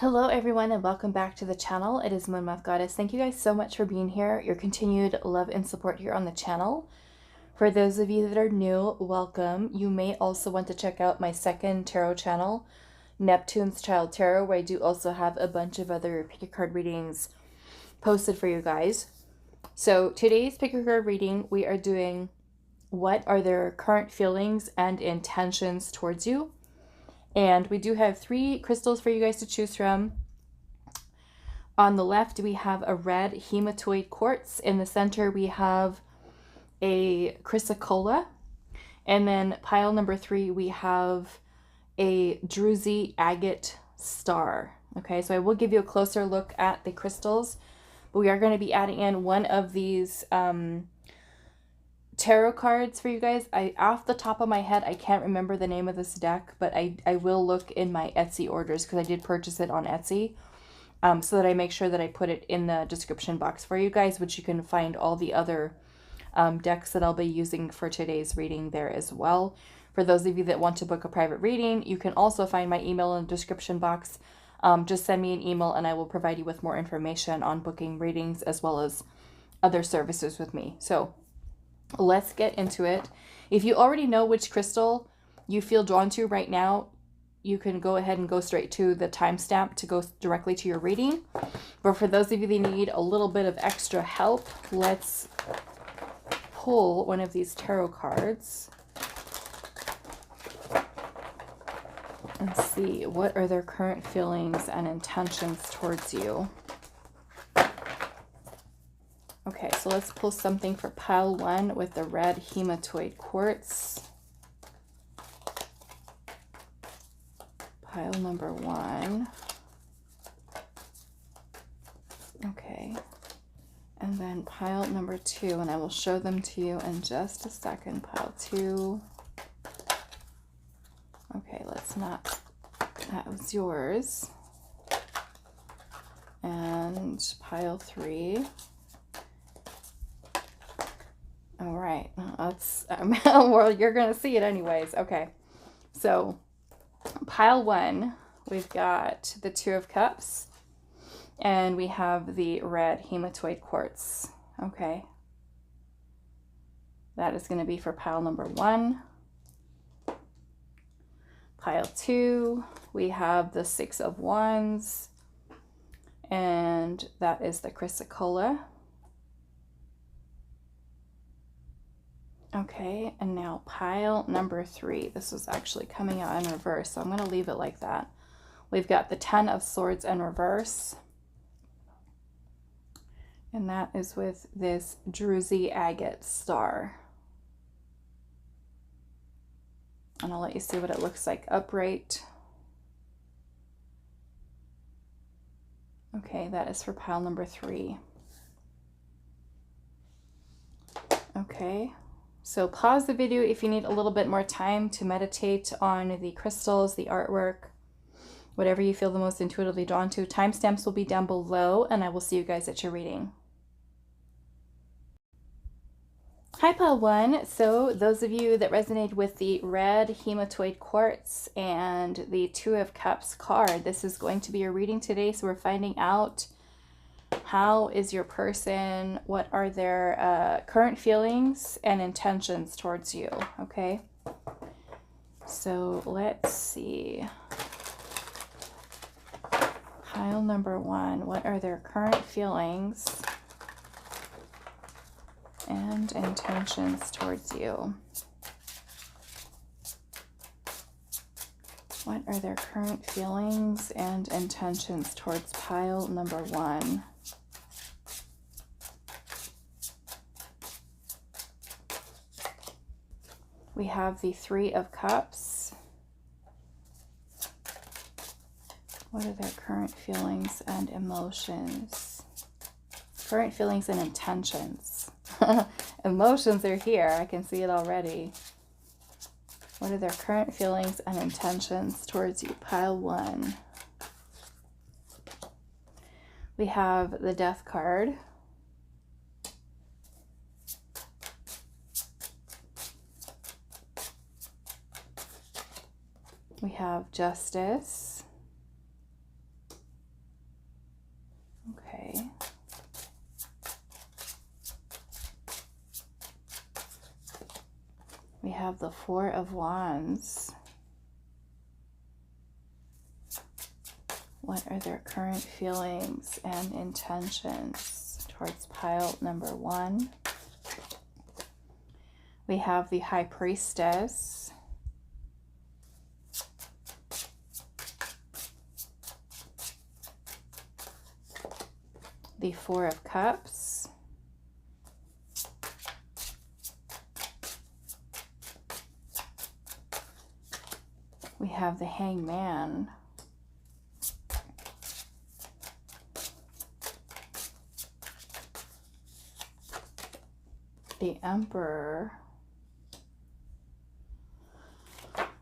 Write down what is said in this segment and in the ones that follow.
Hello everyone and welcome back to the channel. It is moonmothgoddess. Thank you guys so much for being here, your continued love and support here on the channel. For those of you that are new, welcome. You may also want to check out my second tarot channel, Neptune's Child Tarot, where I do also have a bunch of other pick a card readings posted for you guys. So today's pick a card reading, we are doing what are their current feelings and intentions towards you. And we do have 3 crystals for you guys to choose from. On the left, we have a red Hematoid quartz. In the center, we have a Chrysocolla. And then pile number 3, we have a Druzy Agate star. Okay, so I will give you a closer look at the crystals. But we are going to be adding in one of these tarot cards for you guys. Off the top of my head, I can't remember the name of this deck, but I will look in my Etsy orders because I did purchase it on Etsy, so that I make sure that I put it in the description box for you guys, which you can find all the other decks that I'll be using for today's reading there as well. For those of you that want to book a private reading, you can also find my email in the description box. Just send me an email and I will provide you with more information on booking readings as well as other services with me. So let's get into it. If you already know which crystal you feel drawn to right now, you can go ahead and go straight to the timestamp to go directly to your reading. But for those of you that need a little bit of extra help, let's pull one of these tarot cards and see what are their current feelings and intentions towards you. Okay, so let's pull something for pile 1 with the red Hematoid quartz. Pile number 1. Okay. And then pile number 2, and I will show them to you in just a second. Pile 2. Okay, let's not, that was yours. And pile 3. All right, that's, well, you're going to see it anyways. Okay, so pile 1, we've got the 2 of Cups, and we have the red Hematoid quartz. Okay, that is going to be for pile number 1. Pile 2, we have the 6 of Wands, and that is the Chrysocolla. Okay, and now pile number 3. This was actually coming out in reverse, so I'm going to leave it like that. We've got the 10 of Swords in reverse, and that is with this Druzy Agate star. And I'll let you see what it looks like upright. Okay, that is for pile number 3. Okay. So pause the video if you need a little bit more time to meditate on the crystals, the artwork, whatever you feel the most intuitively drawn to. Timestamps will be down below, and I will see you guys at your reading. Hi, pile 1. So those of you that resonated with the red Hematoid quartz and the 2 of Cups card, this is going to be your reading today. So we're finding out, how is your person? What are their current feelings and intentions towards you? Okay. So let's see. Pile number 1. What are their current feelings and intentions towards you? What are their current feelings and intentions towards pile number 1? We have the 3 of Cups. What are their current feelings and emotions? Current feelings and intentions. Emotions are here. I can see it already. What are their current feelings and intentions towards you? Pile 1. We have the Death card. We have Justice. have the Four of Wands. What are their current feelings and intentions towards pile number 1? We have the High Priestess. The Four of Cups. We have the Hangman. The Emperor.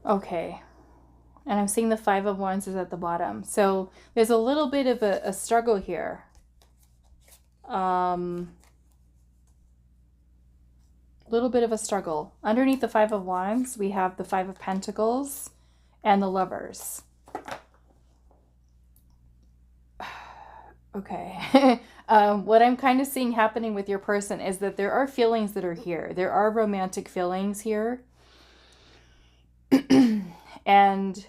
Okay. And I'm seeing the Five of Wands is at the bottom. So there's a little bit of a struggle here. Little bit of a struggle. Underneath the Five of Wands, we have the Five of Pentacles and the Lovers. Okay. What I'm kind of seeing happening with your person is that there are feelings that are here. There are romantic feelings here. And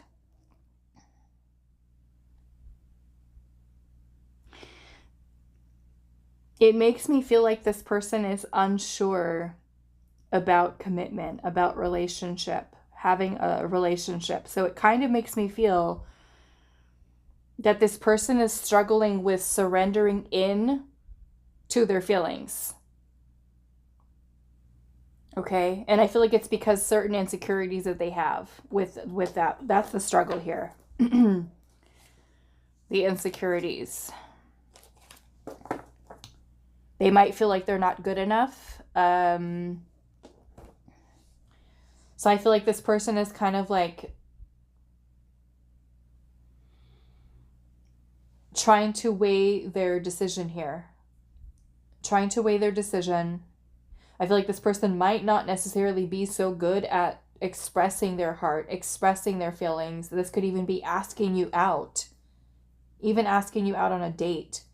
it makes me feel like this person is unsure about commitment, about relationship, having a relationship. So it kind of makes me feel that this person is struggling with surrendering in to their feelings. Okay? And I feel like it's because certain insecurities that they have with that. That's the struggle here. The insecurities. They might feel like they're not good enough. So I feel like this person is kind of like trying to weigh their decision here. Trying to weigh their decision. I feel like this person might not necessarily be so good at expressing their heart, expressing their feelings. This could even be asking you out. Even asking you out on a date.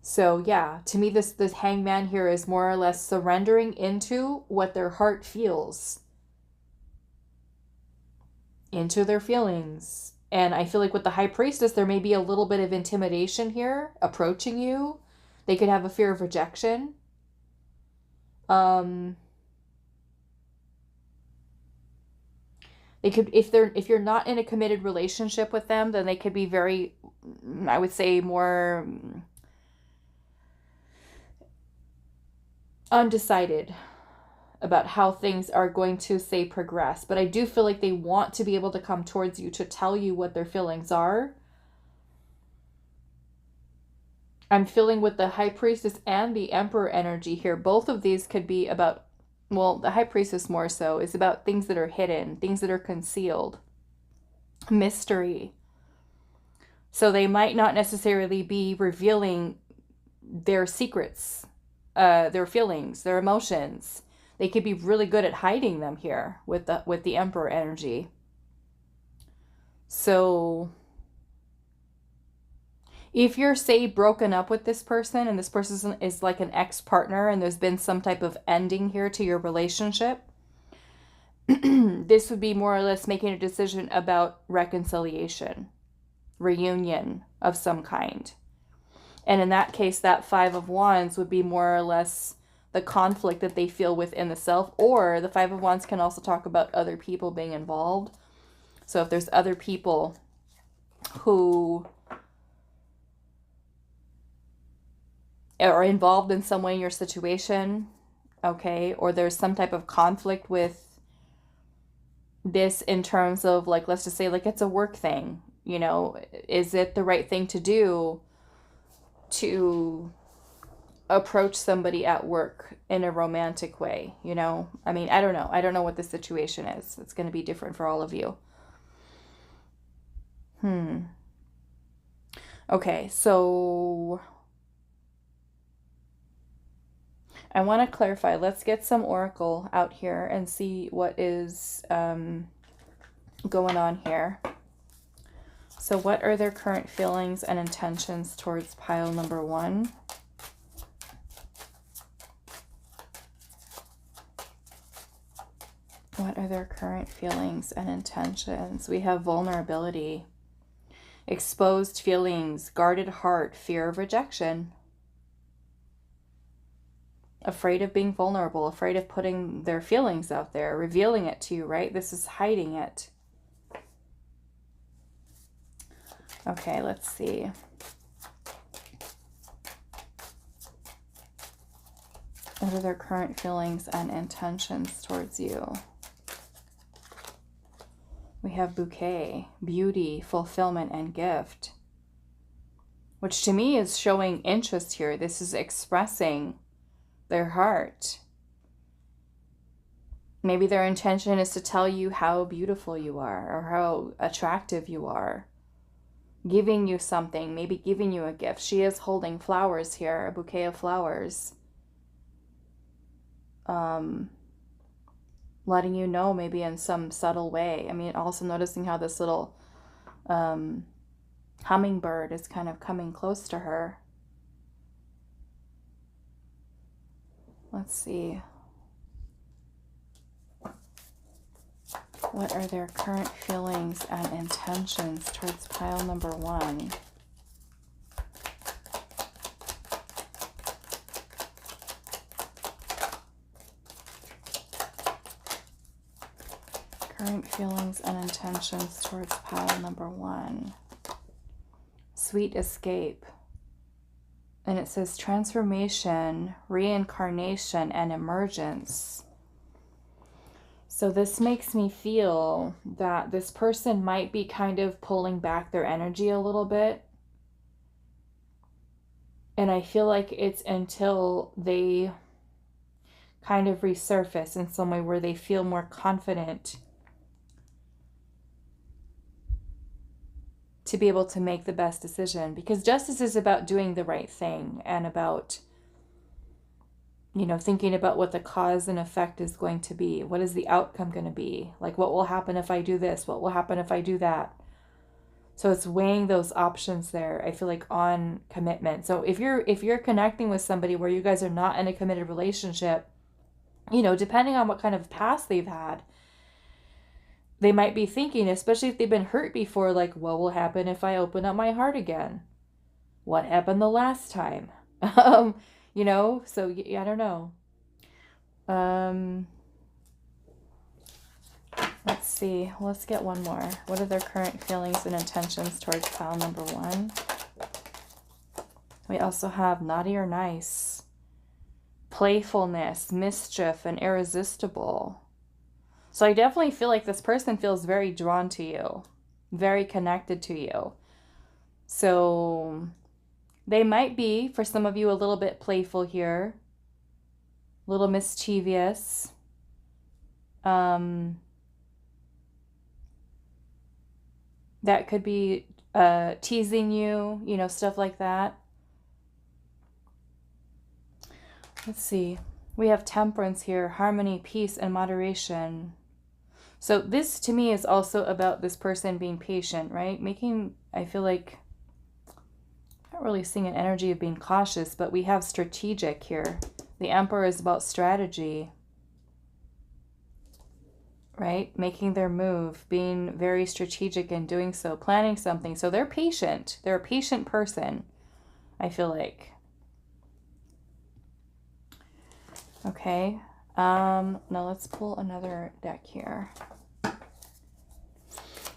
So yeah, to me this Hangman here is more or less surrendering into what their heart feels. Into their feelings. And I feel like with the High Priestess, there may be a little bit of intimidation here approaching you. They could have a fear of rejection. They could, if you're not in a committed relationship with them, then they could be very, I would say, more undecided about how things are going to, say, progress. But I do feel like they want to be able to come towards you to tell you what their feelings are. I'm feeling with the High Priestess and the Emperor energy here, both of these could be about, well, the High Priestess more so, is about things that are hidden, things that are concealed. Mystery. So they might not necessarily be revealing their secrets, their feelings, their emotions. They could be really good at hiding them here with the Emperor energy. So if you're, say, broken up with this person and this person is like an ex-partner and there's been some type of ending here to your relationship, this would be more or less making a decision about reconciliation, reunion of some kind. And in that case, that Five of Wands would be more or less the conflict that they feel within the self, or the Five of Wands can also talk about other people being involved. So if there's other people who are involved in some way in your situation, okay, or there's some type of conflict with this in terms of, like, let's just say, like, it's a work thing, you know, is it the right thing to do to approach somebody at work in a romantic way, you know? I mean, I don't know what the situation is. It's going to be different for all of you. Okay, so I want to clarify. Let's get some oracle out here and see what is going on here. So what are their current feelings and intentions towards pile number 1? What are their current feelings and intentions? We have vulnerability, exposed feelings, guarded heart, fear of rejection, afraid of being vulnerable, afraid of putting their feelings out there, revealing it to you, right? This is hiding it. Okay, let's see. What are their current feelings and intentions towards you? We have bouquet, beauty, fulfillment, and gift. Which to me is showing interest here. This is expressing their heart. Maybe their intention is to tell you how beautiful you are or how attractive you are. Giving you something, maybe giving you a gift. She is holding flowers here, a bouquet of flowers. Letting you know maybe in some subtle way. I mean, also noticing how this little hummingbird is kind of coming close to her. Let's see. What are their current feelings and intentions towards pile number 1? Current feelings and intentions towards pile number 1. Sweet escape. And it says transformation, reincarnation, and emergence. So this makes me feel that this person might be kind of pulling back their energy a little bit. And I feel like it's until they kind of resurface in some way where they feel more confident to be able to make the best decision. Because justice is about doing the right thing and about, you know, thinking about what the cause and effect is going to be. What is the outcome going to be? Like, what will happen if I do this? What will happen if I do that? So it's weighing those options there, I feel like, on commitment. So if you're connecting with somebody where you guys are not in a committed relationship, you know, depending on what kind of past they've had, they might be thinking, especially if they've been hurt before, like, what will happen if I open up my heart again? What happened the last time? You know, so I don't know. Let's see. Let's get one more. What are their current feelings and intentions towards pile number 1? We also have naughty or nice, playfulness, mischief, and irresistible. So I definitely feel like this person feels very drawn to you, very connected to you. So they might be, for some of you, a little bit playful here, a little mischievous. That could be teasing you, you know, stuff like that. Let's see. We have temperance here, harmony, peace, and moderation. So this to me is also about this person being patient, right? I feel like, I'm not really seeing an energy of being cautious, but we have strategic here. The Emperor is about strategy, right? Making their move, being very strategic in doing so, planning something. So they're patient. They're a patient person, I feel like. Okay. Now let's pull another deck here.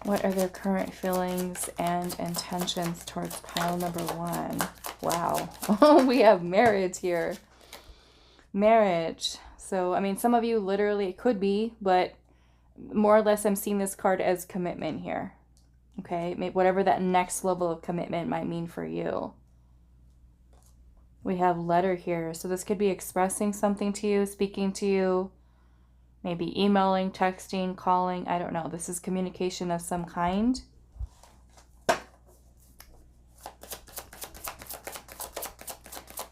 What are their current feelings and intentions towards pile number 1? Wow. We have marriage here. Marriage. So, I mean, some of you literally, it could be, but more or less I'm seeing this card as commitment here. Okay? Whatever that next level of commitment might mean for you. We have letter here. So this could be expressing something to you, speaking to you, maybe emailing, texting, calling. I don't know. This is communication of some kind.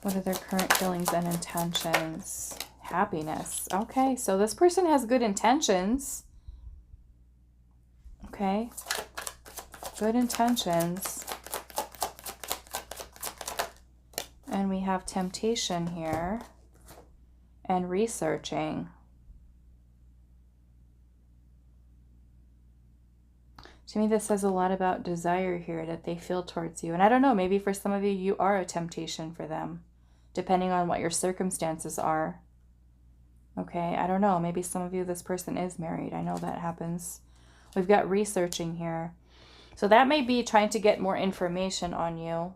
What are their current feelings and intentions? Happiness. Okay, so this person has good intentions. Okay. Good intentions. And we have temptation here and researching. To me, this says a lot about desire here that they feel towards you. And I don't know, maybe for some of you, you are a temptation for them, depending on what your circumstances are. Okay, I don't know. Maybe some of you, this person is married. I know that happens. We've got researching here. So that may be trying to get more information on you.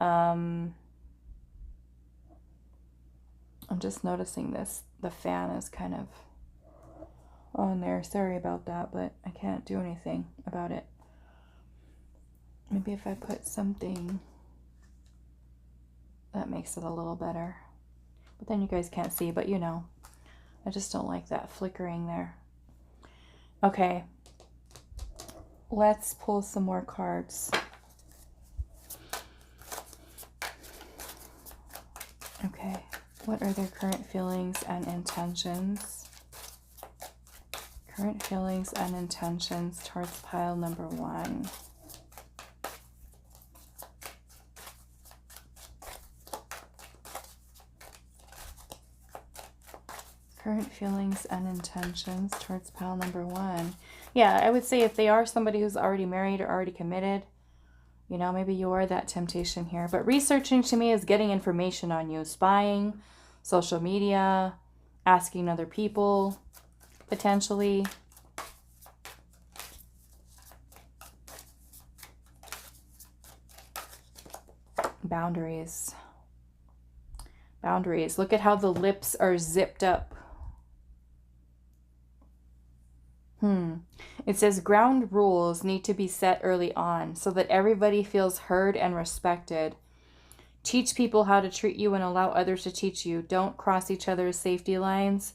I'm just noticing this. The fan is kind of on there. Sorry about that, but I can't do anything about it. Maybe if I put something that makes it a little better. But then you guys can't see, but you know. I just don't like that flickering there. Okay. Let's pull some more cards. Okay. What are their current feelings and intentions? Current feelings and intentions towards pile number 1. Current feelings and intentions towards pile number 1. Yeah, I would say if they are somebody who's already married or already committed, you know, maybe you are that temptation here. But researching to me is getting information on you. Spying, social media, asking other people, potentially. Boundaries. Boundaries. Look at how the lips are zipped up. It says ground rules need to be set early on so that everybody feels heard and respected. Teach people how to treat you and allow others to teach you. Don't cross each other's safety lines.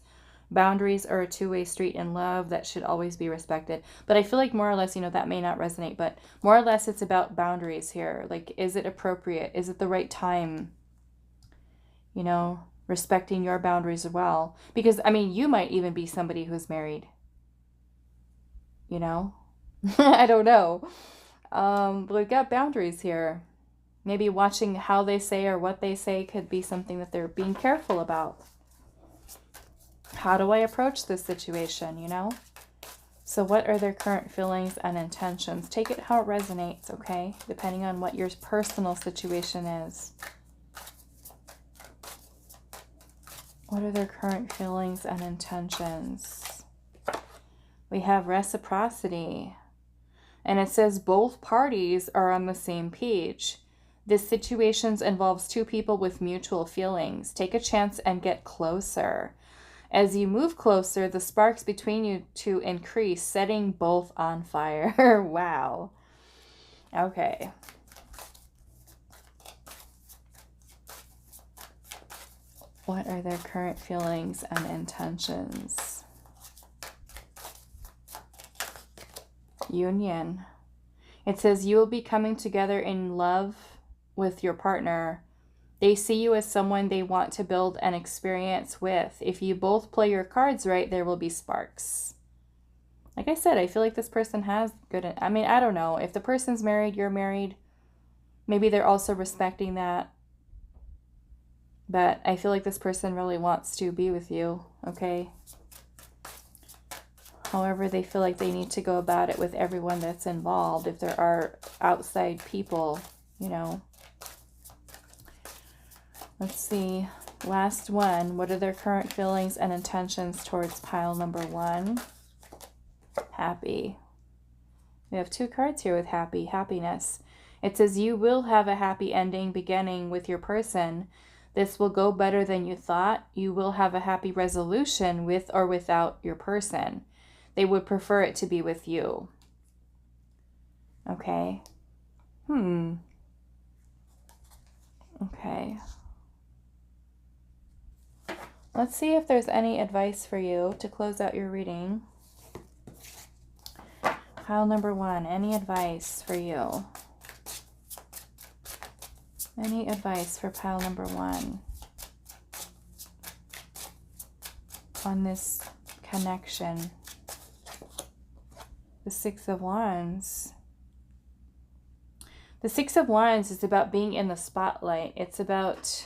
Boundaries are a two-way street in love that should always be respected. But I feel like more or less, you know, that may not resonate, but more or less it's about boundaries here. Like, is it appropriate? Is it the right time? You know, respecting your boundaries as well. Because, I mean, you might even be somebody who's married. You know? I don't know. But we've got boundaries here. Maybe watching how they say or what they say could be something that they're being careful about. How do I approach this situation, you know? So what are their current feelings and intentions? Take it how it resonates, okay? Depending on what your personal situation is. What are their current feelings and intentions? We have reciprocity. And it says both parties are on the same page. This situation involves two people with mutual feelings. Take a chance and get closer. As you move closer, the sparks between you two increase, setting both on fire. Wow. Okay. What are their current feelings and intentions? Union. It says you will be coming together in love with your partner. They see you as someone they want to build an experience with. If you both play your cards right, there will be sparks. Like I said, I feel like this person has good... I mean, I don't know. If the person's married, you're married. Maybe they're also respecting that. But I feel like this person really wants to be with you, okay? However, they feel like they need to go about it with everyone that's involved. If there are outside people, you know. Let's see. Last one. What are their current feelings and intentions towards pile number 1? Happy. We have 2 cards here with happy. Happiness. It says you will have a happy ending beginning with your person. This will go better than you thought. You will have a happy resolution with or without your person. They would prefer it to be with you. Okay. Okay. Let's see if there's any advice for you to close out your reading. Pile number 1, any advice for you? Any advice for pile number 1 on this connection? The 6 of Wands. The 6 of Wands is about being in the spotlight. It's about,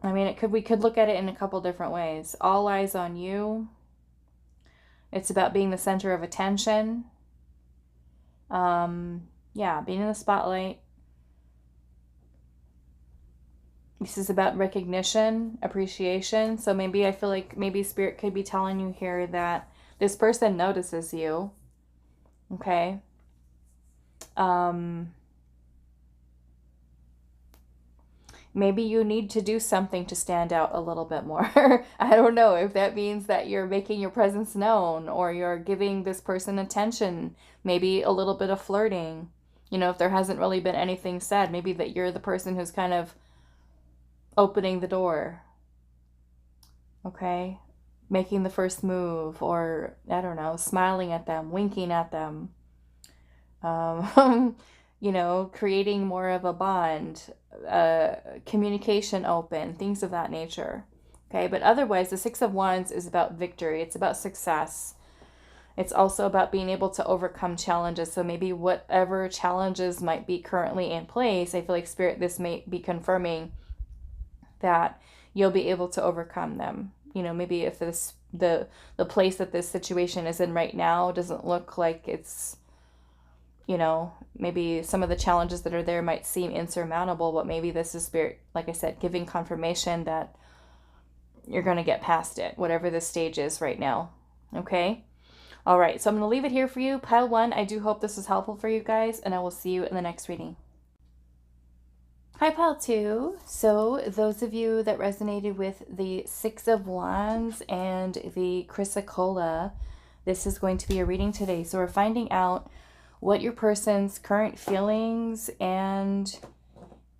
I mean, we could look at it in a couple different ways. All eyes on you. It's about being the center of attention. Yeah, being in the spotlight. This is about recognition, appreciation. So maybe I feel like maybe Spirit could be telling you here that this person notices you. Okay. Maybe you need to do something to stand out a little bit more. I don't know if that means that you're making your presence known or you're giving this person attention, maybe a little bit of flirting. You know, if there hasn't really been anything said, maybe that you're the person who's kind of opening the door. Okay? Making the first move, or I don't know, smiling at them, winking at them. You know, creating more of a bond, communication open, things of that nature. Okay, but otherwise, the Six of Wands is about victory. It's about success. It's also about being able to overcome challenges. So maybe whatever challenges might be currently in place, I feel like Spirit, this may be confirming that you'll be able to overcome them. You know, maybe if this the place that this situation is in right now doesn't look like it's, you know, maybe some of the challenges that are there might seem insurmountable, but maybe this is Spirit, like I said, giving confirmation that you're going to get past it, whatever the stage is right now. Okay? All right, so I'm going to leave it here for you. Pile 1, I do hope this was helpful for you guys, and I will see you in the next reading. Hi, Pile 2. So those of you that resonated with the Six of Wands and the Chrysocolla, this is going to be a reading today. So we're finding out what your person's current feelings and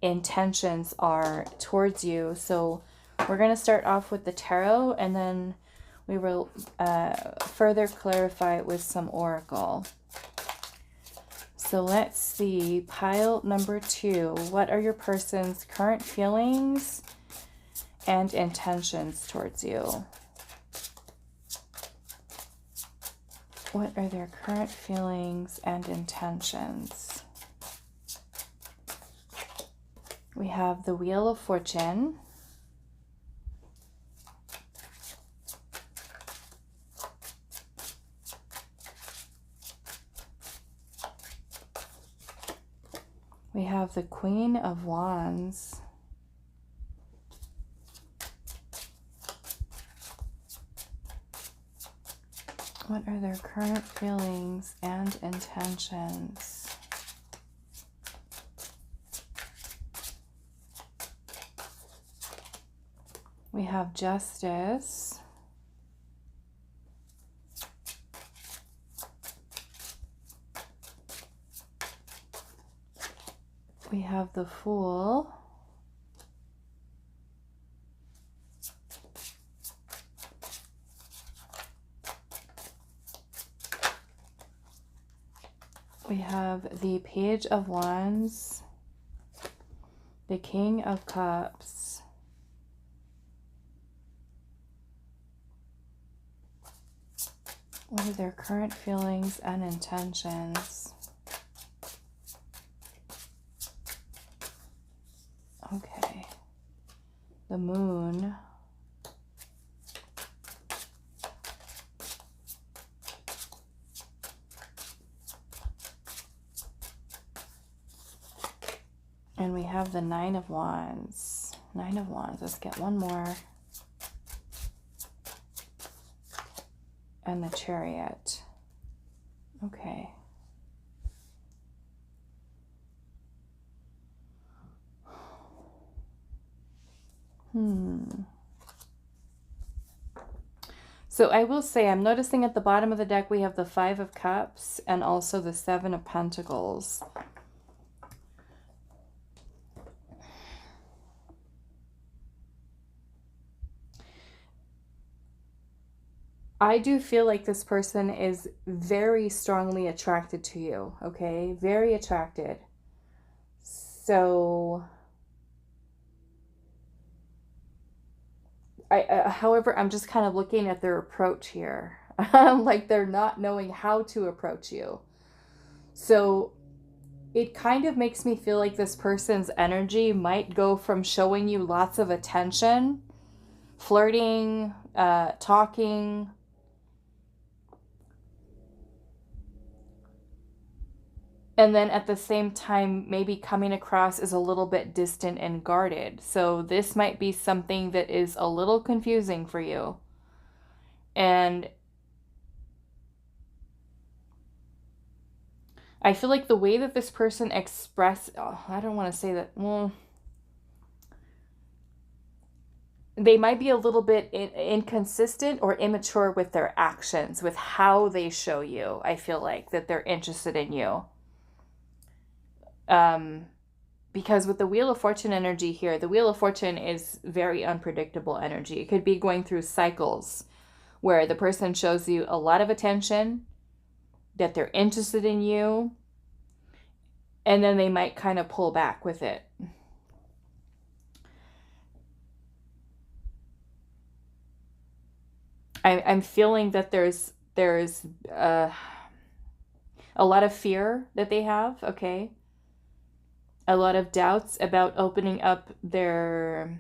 intentions are towards you. So we're going to start off with the tarot, and then we will further clarify it with some oracle. So let's see, pile number 2. What are your person's current feelings and intentions towards you? What are their current feelings and intentions? We have the Wheel of Fortune. We have the Queen of Wands. What are their current feelings and intentions? We have Justice. We have the Fool. We have the Page of Wands, the King of Cups, what are their current feelings and intentions? Okay, the Moon, and we have the Nine of Wands. Nine of Wands, let's get one more. And the Chariot. Okay. So I will say, I'm noticing at the bottom of the deck we have the Five of Cups and also the Seven of Pentacles. I do feel like this person is very strongly attracted to you, okay? Very attracted. So, however, I'm just kind of looking at their approach here. Like they're not knowing how to approach you. So, it kind of makes me feel like this person's energy might go from showing you lots of attention, flirting, talking, And then at the same time, maybe coming across as a little bit distant and guarded. So this might be something that is a little confusing for you. And I feel like the way that this person I don't want to say that, well, they might be a little bit inconsistent or immature with their actions, with how they show you. I feel like that they're interested in you. Because with the Wheel of Fortune energy here, the Wheel of Fortune is very unpredictable energy. It could be going through cycles where the person shows you a lot of attention, that they're interested in you, and then they might kind of pull back with it. I'm feeling that there's a lot of fear that they have, okay? A lot of doubts about opening up their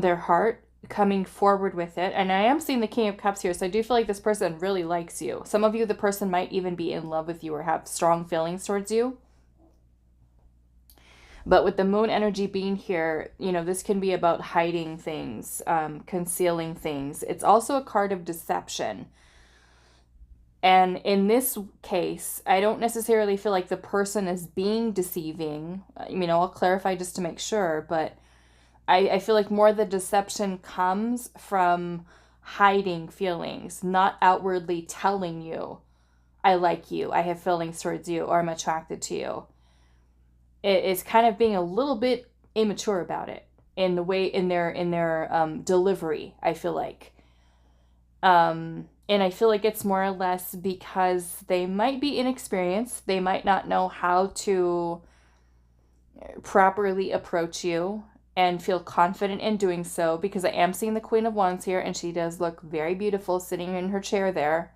heart, coming forward with it. And I am seeing the King of Cups here, so I do feel like this person really likes you. Some of you, the person might even be in love with you or have strong feelings towards you. But with the moon energy being here, this can be about hiding things, concealing things. It's also a card of deception. And in this case, I don't necessarily feel like the person is being deceiving. I'll clarify just to make sure, but I feel like more the deception comes from hiding feelings, not outwardly telling you, I like you, I have feelings towards you, or I'm attracted to you. It is kind of being a little bit immature about it in the way, in their delivery, I feel like. And I feel like it's more or less because they might be inexperienced. They might not know how to properly approach you and feel confident in doing so, because I am seeing the Queen of Wands here, and she does look very beautiful sitting in her chair there.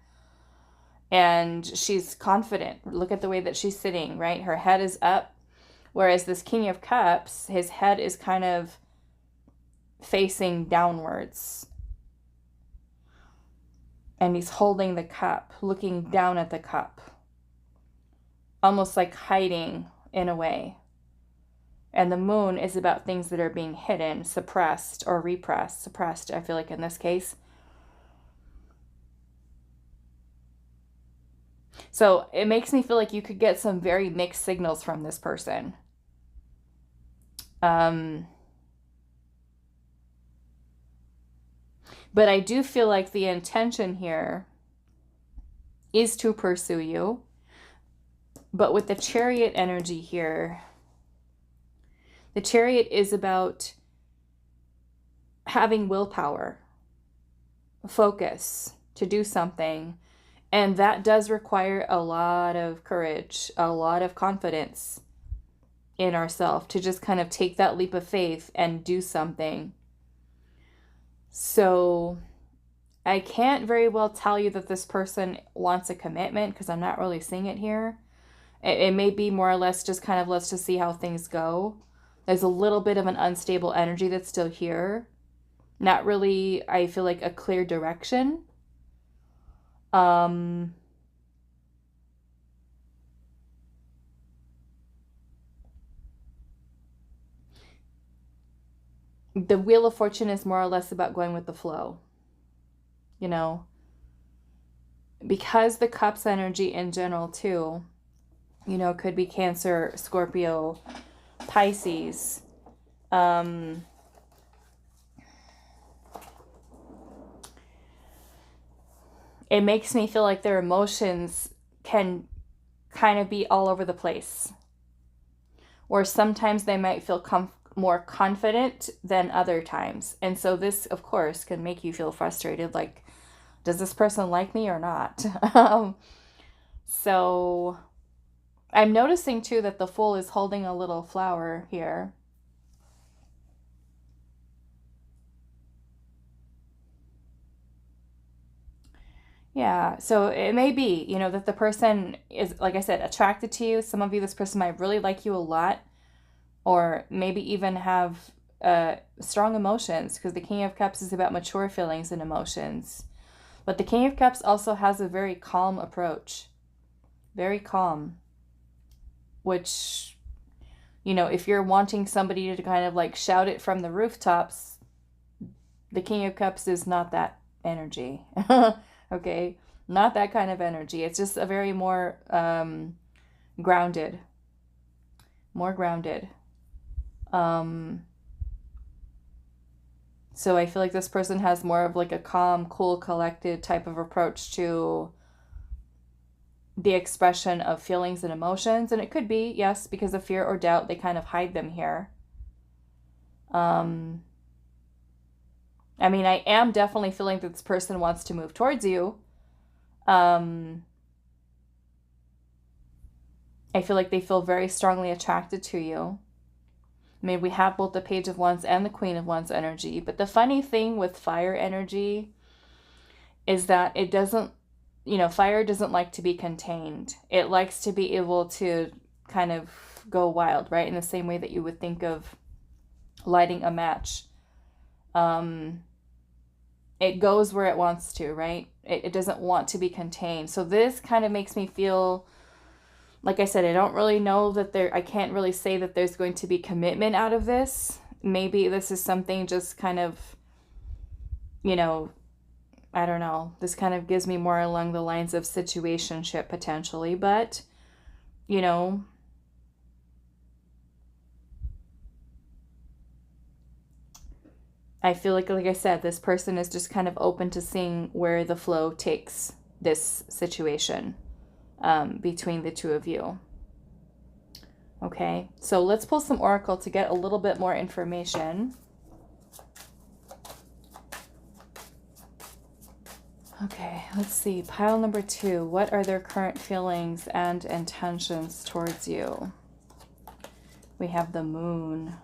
And she's confident. Look at the way that she's sitting, right? Her head is up. Whereas this King of Cups, his head is kind of facing downwards. And he's holding the cup, looking down at the cup. Almost like hiding in a way. And the moon is about things that are being hidden, suppressed, or repressed. Suppressed, I feel like in this case. So it makes me feel like you could get some very mixed signals from this person. But I do feel like the intention here is to pursue you. But with the Chariot energy here, the Chariot is about having willpower, focus to do something. And that does require a lot of courage, a lot of confidence in ourselves to just kind of take that leap of faith and do something. So I can't very well tell you that this person wants a commitment, because I'm not really seeing it here. It may be more or less just kind of, let's just see how things go. There's a little bit of an unstable energy that's still here. Not really, I feel like, a clear direction. The Wheel of Fortune is more or less about going with the flow. Because the Cups energy in general too, could be Cancer, Scorpio, Pisces. It makes me feel like their emotions can kind of be all over the place. Or sometimes they might feel more confident than other times. And so this, of course, can make you feel frustrated. Like, does this person like me or not? So I'm noticing too that the Fool is holding a little flower here. Yeah, so it may be, that the person is, like I said, attracted to you. Some of you, this person might really like you a lot, or maybe even have strong emotions, because the King of Cups is about mature feelings and emotions. But the King of Cups also has a very calm approach. very calm, which, you know, if you're wanting somebody to kind of like shout it from the rooftops, the King of Cups is not that energy. Okay, not that kind of energy. It's just a very more grounded, more grounded. So I feel like this person has more of like a calm, cool, collected type of approach to the expression of feelings and emotions. And it could be, yes, because of fear or doubt, they kind of hide them here. I mean, I am definitely feeling that this person wants to move towards you. I feel like they feel very strongly attracted to you. I mean, we have both the Page of Wands and the Queen of Wands energy. But the funny thing with fire energy is that it doesn't, you know, fire doesn't like to be contained. It likes to be able to kind of go wild, right? In the same way that you would think of lighting a match. It goes where it wants to, right? It doesn't want to be contained. So this kind of makes me feel, like I said, I don't really know that I can't really say that there's going to be commitment out of this. Maybe this is something just kind of, you know, I don't know. This kind of gives me more along the lines of situationship potentially, but, you know, I feel like I said, this person is just kind of open to seeing where the flow takes this situation between the two of you. Okay, so let's pull some oracle to get a little bit more information. Okay, let's see. Pile number 2. What are their current feelings and intentions towards you? We have the Moon.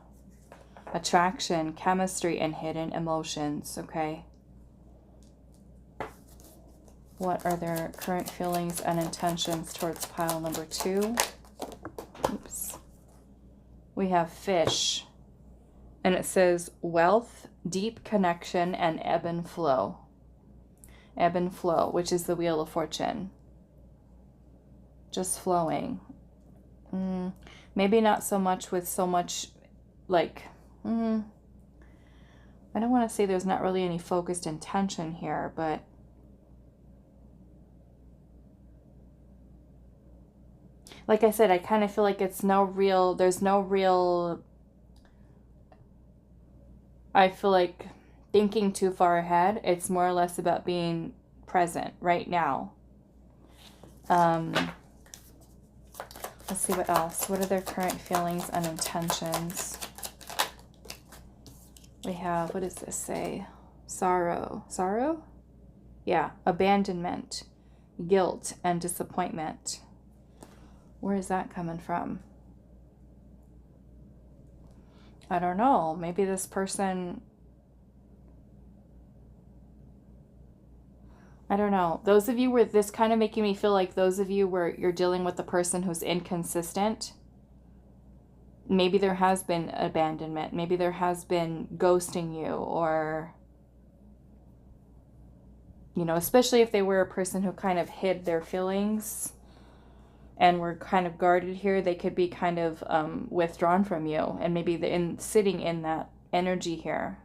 Attraction, chemistry, and hidden emotions. Okay. What are their current feelings and intentions towards pile number 2? Oops. We have Fish. And it says wealth, deep connection, and ebb and flow. Ebb and flow, which is the Wheel of Fortune. Just flowing. Maybe not so much with so much like... I don't want to say there's not really any focused intention here, but like I said, I kind of feel like there's no real, I feel like thinking too far ahead. It's more or less about being present right now. Let's see what else. What are their current feelings and intentions? We have, what does this say? Sorrow. Sorrow? Yeah. Abandonment, guilt, and disappointment. Where is that coming from? I don't know. Maybe this person... I don't know. Those of you where this kind of making me feel like those of you where you're dealing with a person who's inconsistent. Maybe there has been abandonment. Maybe there has been ghosting you, or, you know, especially if they were a person who kind of hid their feelings and were kind of guarded here, they could be kind of withdrawn from you, and maybe sitting in that energy here.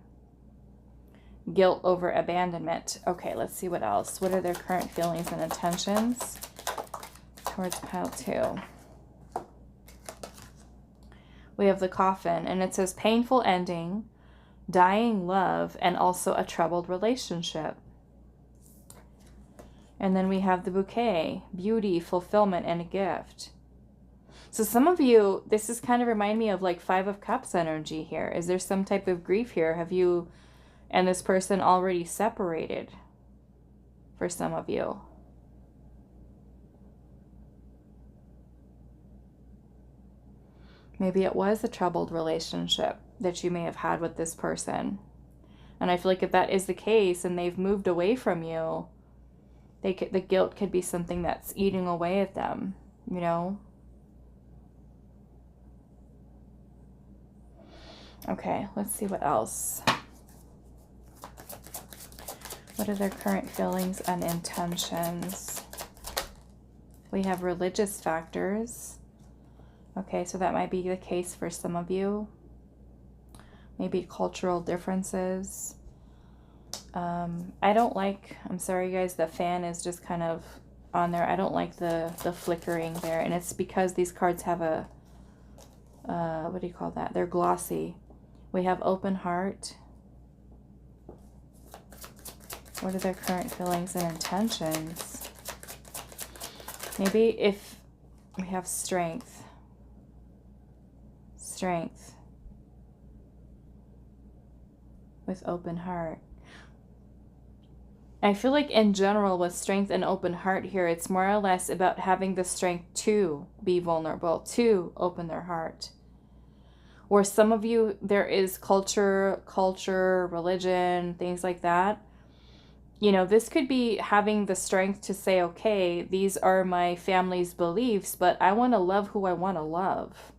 Guilt over abandonment. Okay, let's see what else. What are their current feelings and intentions towards pile 2? We have the Coffin, and it says painful ending, dying love, and also a troubled relationship. And then we have the Bouquet, beauty, fulfillment, and a gift. So some of you, this is kind of remind me of like 5 of Cups energy here. Is there some type of grief here? Have you and this person already separated for some of you? Maybe it was a troubled relationship that you may have had with this person. And I feel like if that is the case and they've moved away from you, the guilt could be something that's eating away at them, you know? Okay, let's see what else. What are their current feelings and intentions? We have religious factors. Okay, so that might be the case for some of you. Maybe cultural differences. I don't like, I'm sorry guys, the fan is just kind of on there. I don't like the flickering there. And it's because these cards have a, what do you call that? They're glossy. We have open heart. What are their current feelings and intentions? Maybe if we have strength. Strength. With open heart. I feel like in general with strength and open heart here, it's more or less about having the strength to be vulnerable, to open their heart. Or some of you, there is culture, religion, things like that. You know, this could be having the strength to say, okay, these are my family's beliefs, but I want to love who I want to love.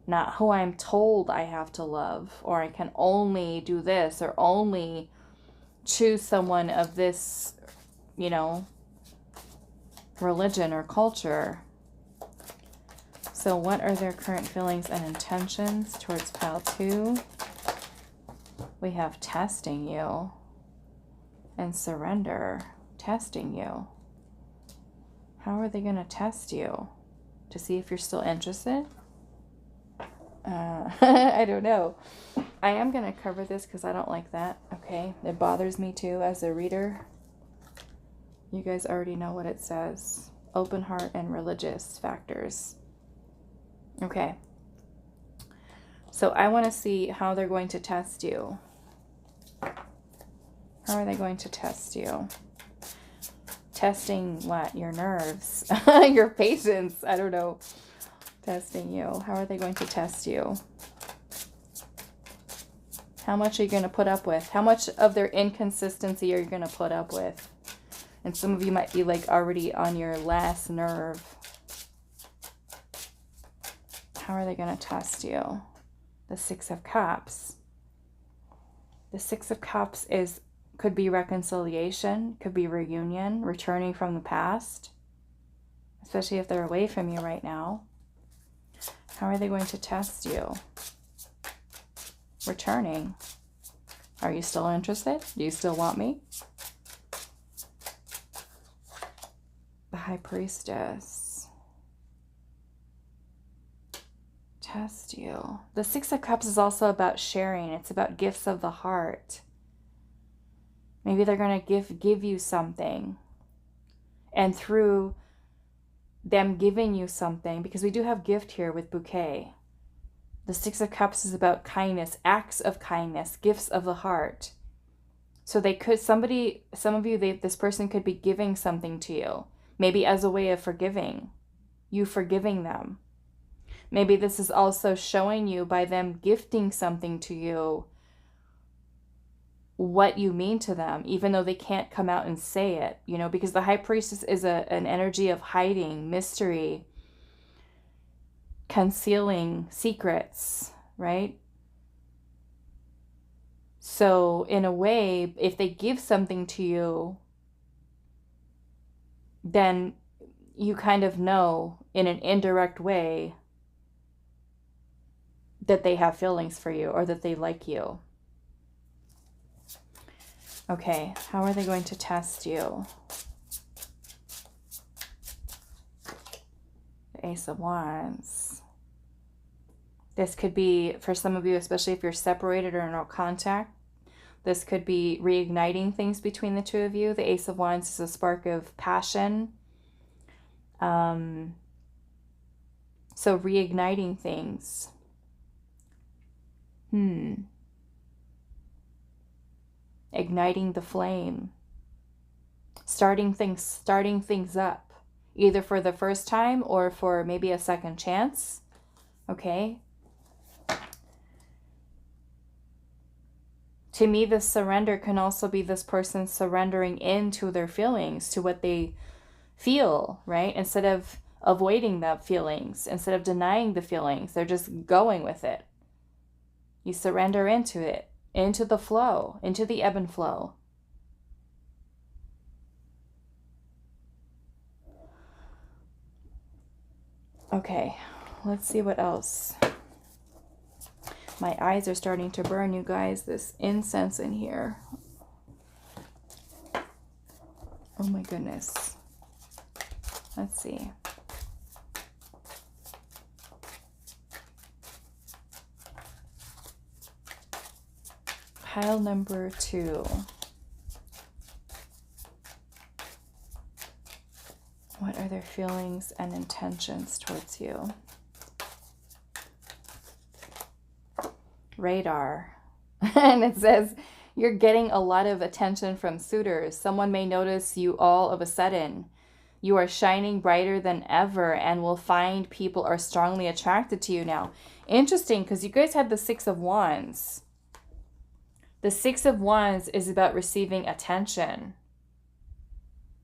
Not who I'm told I have to love, or I can only do this, or only choose someone of this, you know, religion or culture. So what are their current feelings and intentions towards pile 2? We have testing you and surrender. Testing you. How are they going to test you? To see if you're still interested? I don't know. I am going to cover this because I don't like that. Okay. It bothers me too as a reader. You guys already know what it says. Open heart and religious factors. Okay. So I want to see how they're going to test you. How are they going to test you? Testing what? Your nerves. Your patience. I don't know. Testing you. How are they going to test you? How much are you going to put up with? How much of their inconsistency are you going to put up with? And some of you might be like already on your last nerve. How are they going to test you? The Six of Cups. The Six of Cups could be reconciliation, could be reunion, returning from the past, especially if they're away from you right now. How are they going to test you? Returning. Are you still interested? Do you still want me? The High Priestess. Test you. The Six of Cups is also about sharing. It's about gifts of the heart. Maybe they're going to give you something. And through them giving you something, because we do have gift here with bouquet. The Six of Cups is about kindness, acts of kindness, gifts of the heart. So they could, some of you, this person could be giving something to you. Maybe as a way of forgiving. You forgiving them. Maybe this is also showing you by them gifting something to you what you mean to them, even though they can't come out and say it, you know, because the High Priestess is an energy of hiding, mystery, concealing secrets, right? So in a way, if they give something to you, then you kind of know in an indirect way that they have feelings for you or that they like you. Okay, how are they going to test you? The Ace of Wands. This could be, for some of you, especially if you're separated or in no contact, this could be reigniting things between the two of you. The Ace of Wands is a spark of passion. So reigniting things. Igniting the flame. Starting things up. Either for the first time or for maybe a second chance. Okay. To me, this surrender can also be this person surrendering into their feelings, to what they feel, right? Instead of avoiding the feelings, instead of denying the feelings, they're just going with it. You surrender into it, into the flow, into the ebb and flow. Okay, let's see what else. My eyes are starting to burn, you guys. This incense in here. Oh my goodness. Let's see. Pile number 2. What are their feelings and intentions towards you? Radar. And it says, you're getting a lot of attention from suitors. Someone may notice you all of a sudden. You are shining brighter than ever and will find people are strongly attracted to you now. Interesting, because you guys had the 6 of Wands. The 6 of Wands is about receiving attention.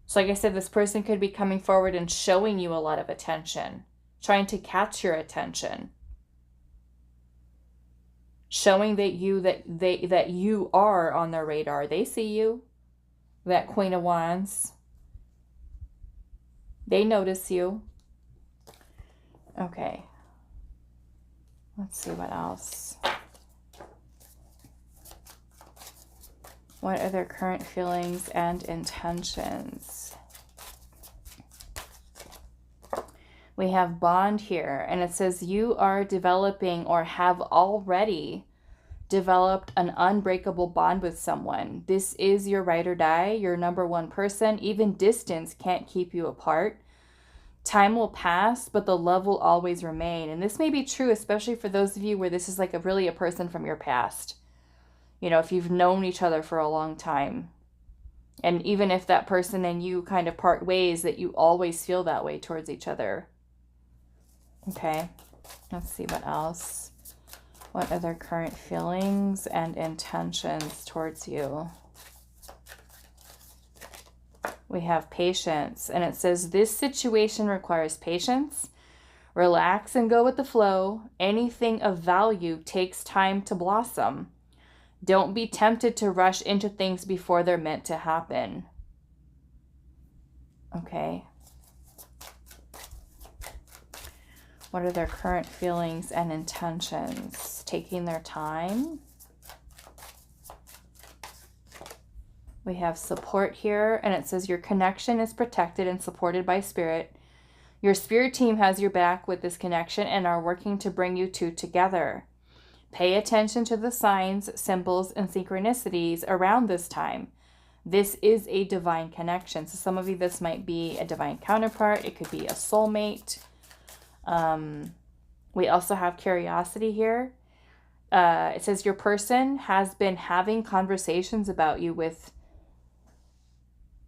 So like I said, this person could be coming forward and showing you a lot of attention, trying to catch your attention, showing that you are on their radar. They see you, that Queen of Wands. They notice you. Okay. Let's see what else. What are their current feelings and intentions? We have bond here, and it says you are developing or have already developed an unbreakable bond with someone. This is your ride or die, your number one person. Even distance can't keep you apart. Time will pass, but the love will always remain. And this may be true, especially for those of you where this is like really a person from your past. You know, if you've known each other for a long time. And even if that person and you kind of part ways, that you always feel that way towards each other. Okay, let's see what else. What are their current feelings and intentions towards you? We have patience, and it says this situation requires patience. Relax and go with the flow. Anything of value takes time to blossom. Don't be tempted to rush into things before they're meant to happen. Okay. What are their current feelings and intentions? Taking their time. We have support here, and it says your connection is protected and supported by spirit. Your spirit team has your back with this connection and are working to bring you two together. Pay attention to the signs, symbols, and synchronicities around this time. This is a divine connection. So some of you, this might be a divine counterpart. It could be a soulmate. We also have curiosity here. It says your person has been having conversations about you with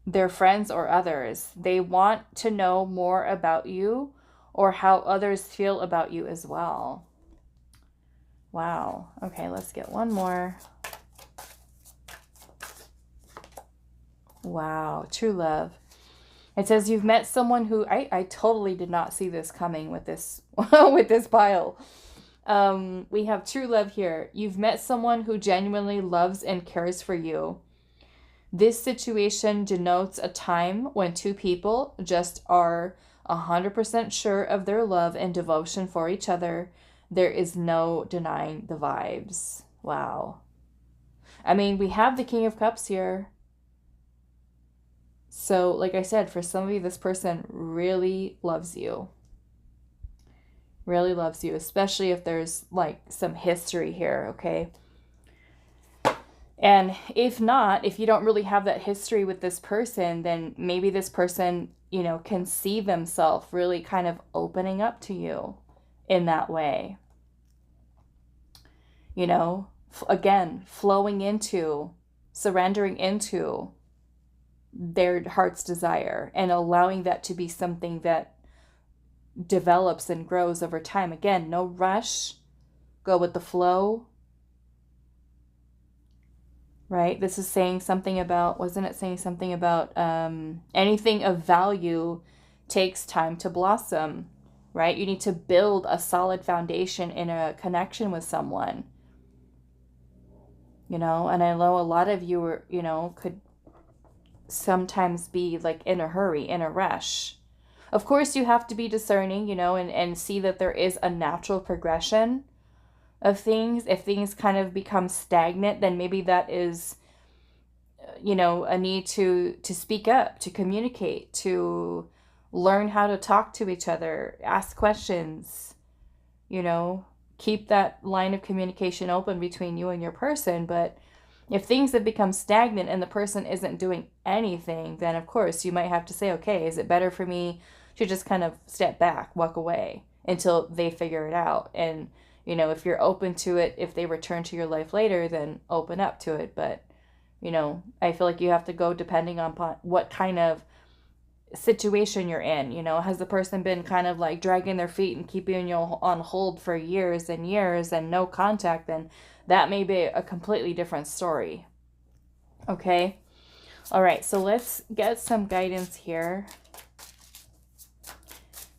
their friends or others. They want to know more about you or how others feel about you as well. Wow. Okay, let's get one more. Wow, true love. It says you've met someone who I totally did not see this coming with this with this pile. We have true love here. You've met someone who genuinely loves and cares for you. This situation denotes a time when two people just are 100% sure of their love and devotion for each other. There is no denying the vibes. Wow. I mean, we have the King of Cups here. So, like I said, for some of you, this person really loves you. Really loves you, especially if there's like some history here, okay? And if not, if you don't really have that history with this person, then maybe this person, you know, can see themselves really kind of opening up to you in that way. You know, again, flowing into, surrendering into their heart's desire and allowing that to be something that develops and grows over time. Again, no rush, go with the flow, right? This is saying something about, wasn't it saying something about anything of value takes time to blossom, right? You need to build a solid foundation in a connection with someone, you know, and I know a lot of you are, you know, could sometimes be like in a hurry, in a rush, Of course, you have to be discerning, you know, and see that there is a natural progression of things. If things kind of become stagnant, then maybe that is, you know, a need to speak up, to communicate, to learn how to talk to each other, ask questions, you know, keep that line of communication open between you and your person. But if things have become stagnant and the person isn't doing anything, then of course you might have to say, okay, is it better for me to just kind of step back, walk away until they figure it out? And, you know, if you're open to it, if they return to your life later, then open up to it. But, you know, I feel like you have to go depending on what kind of situation you're in. You know, has the person been kind of like dragging their feet and keeping you on hold for years and years and no contact, then that may be a completely different story. Okay. All right. So let's get some guidance here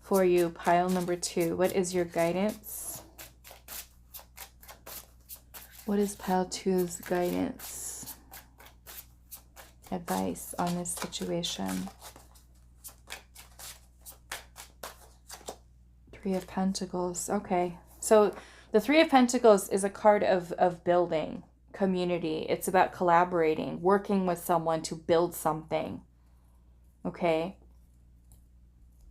for you, pile number 2. What is your guidance? What is pile 2's guidance? Advice on this situation? 3 of Pentacles. Okay. So the 3 of Pentacles is a card of building, community. It's about collaborating, working with someone to build something. Okay.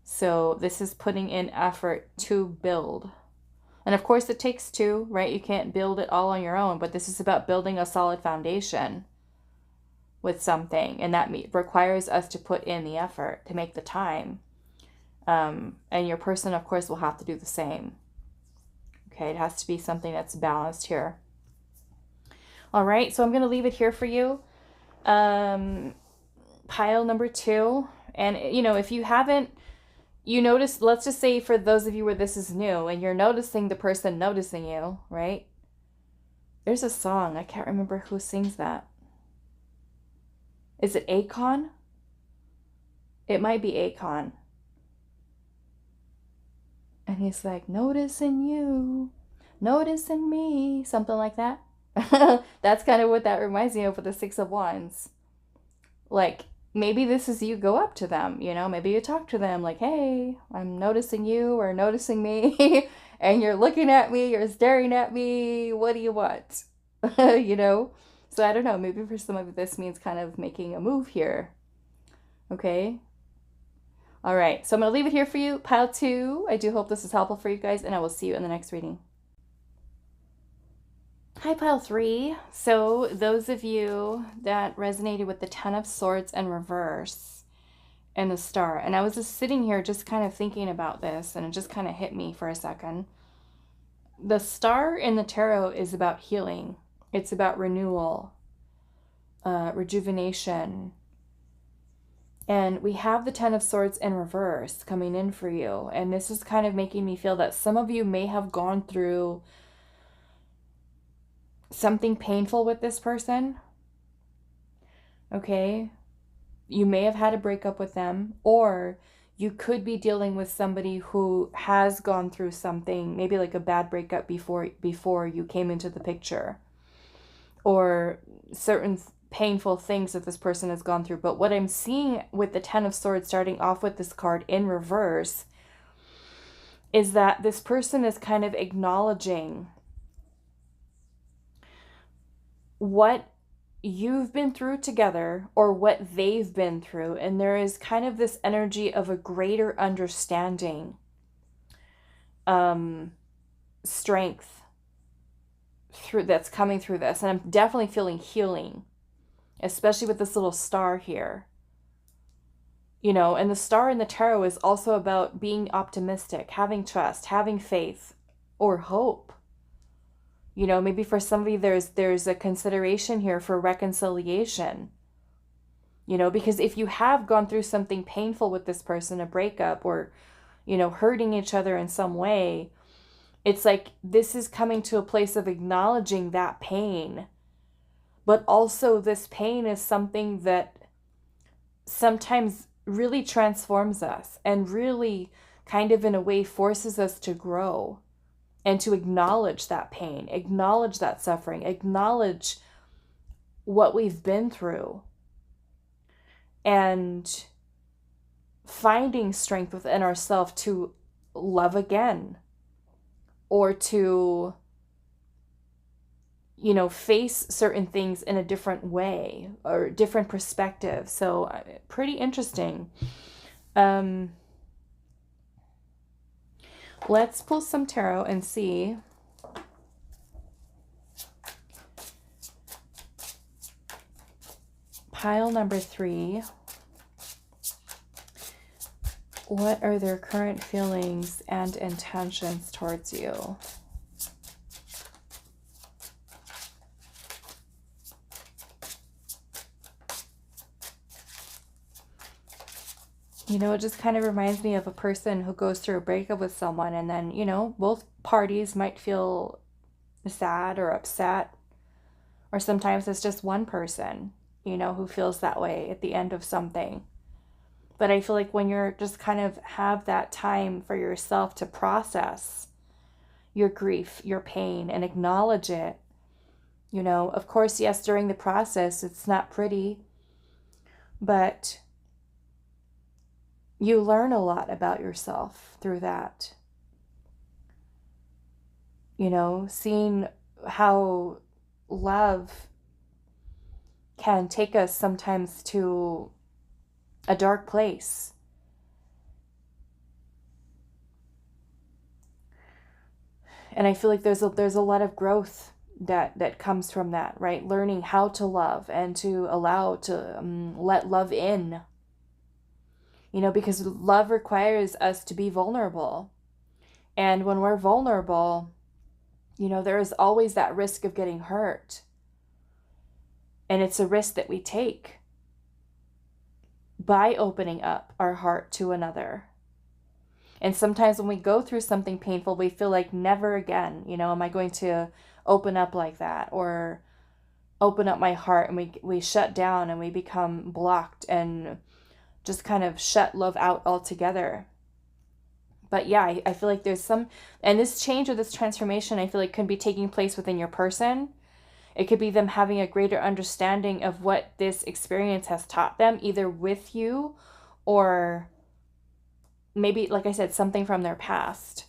So this is putting in effort to build. And of course it takes 2, right? You can't build it all on your own, but this is about building a solid foundation with something. And that requires us to put in the effort, to make the time. And your person, of course, will have to do the same. Okay, it has to be something that's balanced here. All right, so I'm going to leave it here for you. Pile number 2. And, you know, if you haven't, you notice, let's just say for those of you where this is new and you're noticing the person noticing you, right? There's a song. I can't remember who sings that. Is it Akon? It might be Akon. And he's like, noticing you, noticing me, something like that. That's kind of what that reminds me of with the 6 of Wands. Like, maybe this is you go up to them, you know, maybe you talk to them like, hey, I'm noticing you or noticing me. And you're looking at me, you're staring at me. What do you want? You know? So I don't know, maybe for some of this means kind of making a move here. Okay? All right, so I'm going to leave it here for you, pile 2. I do hope this is helpful for you guys, and I will see you in the next reading. Hi, pile 3. So those of you that resonated with the 10 of Swords in reverse and the Star, and I was just sitting here just kind of thinking about this, and it just kind of hit me for a second. The Star in the tarot is about healing. It's about renewal, rejuvenation. And we have the 10 of Swords in reverse coming in for you. And this is kind of making me feel that some of you may have gone through something painful with this person. Okay? You may have had a breakup with them, or you could be dealing with somebody who has gone through something, maybe like a bad breakup before you came into the picture, or certain painful things that this person has gone through. But what I'm seeing with the 10 of Swords starting off with this card in reverse is that this person is kind of acknowledging what you've been through together or what they've been through. And there is kind of this energy of a greater understanding, strength that's coming through this. And I'm definitely feeling healing, especially with this little star here. You know, and the Star in the tarot is also about being optimistic, having trust, having faith, or hope. You know, maybe for somebody there's a consideration here for reconciliation. You know, because if you have gone through something painful with this person, a breakup, or, you know, hurting each other in some way, it's like this is coming to a place of acknowledging that pain. But also this pain is something that sometimes really transforms us and really kind of in a way forces us to grow and to acknowledge that pain, acknowledge that suffering, acknowledge what we've been through. And finding strength within ourselves to love again, or to, you know, face certain things in a different way or different perspective. So pretty interesting. Let's pull some tarot and see pile number 3. What are their current feelings and intentions towards you? You know, it just kind of reminds me of a person who goes through a breakup with someone, and then, you know, both parties might feel sad or upset. Or sometimes it's just one person, you know, who feels that way at the end of something. But I feel like when you're just kind of have that time for yourself to process your grief, your pain, and acknowledge it, you know, of course, yes, during the process, it's not pretty, but you learn a lot about yourself through that. You know, seeing how love can take us sometimes to a dark place. And I feel like there's a lot of growth that comes from that, right? Learning how to love and to allow to let love in. You know, because love requires us to be vulnerable. And when we're vulnerable, you know, there is always that risk of getting hurt. And it's a risk that we take by opening up our heart to another. And sometimes when we go through something painful, we feel like never again, you know, am I going to open up like that, or open up my heart, and we shut down and we become blocked and just kind of shut love out altogether. But yeah, I feel like there's some, and this change or this transformation, I feel like could be taking place within your person. It could be them having a greater understanding of what this experience has taught them, either with you or maybe, like I said, something from their past.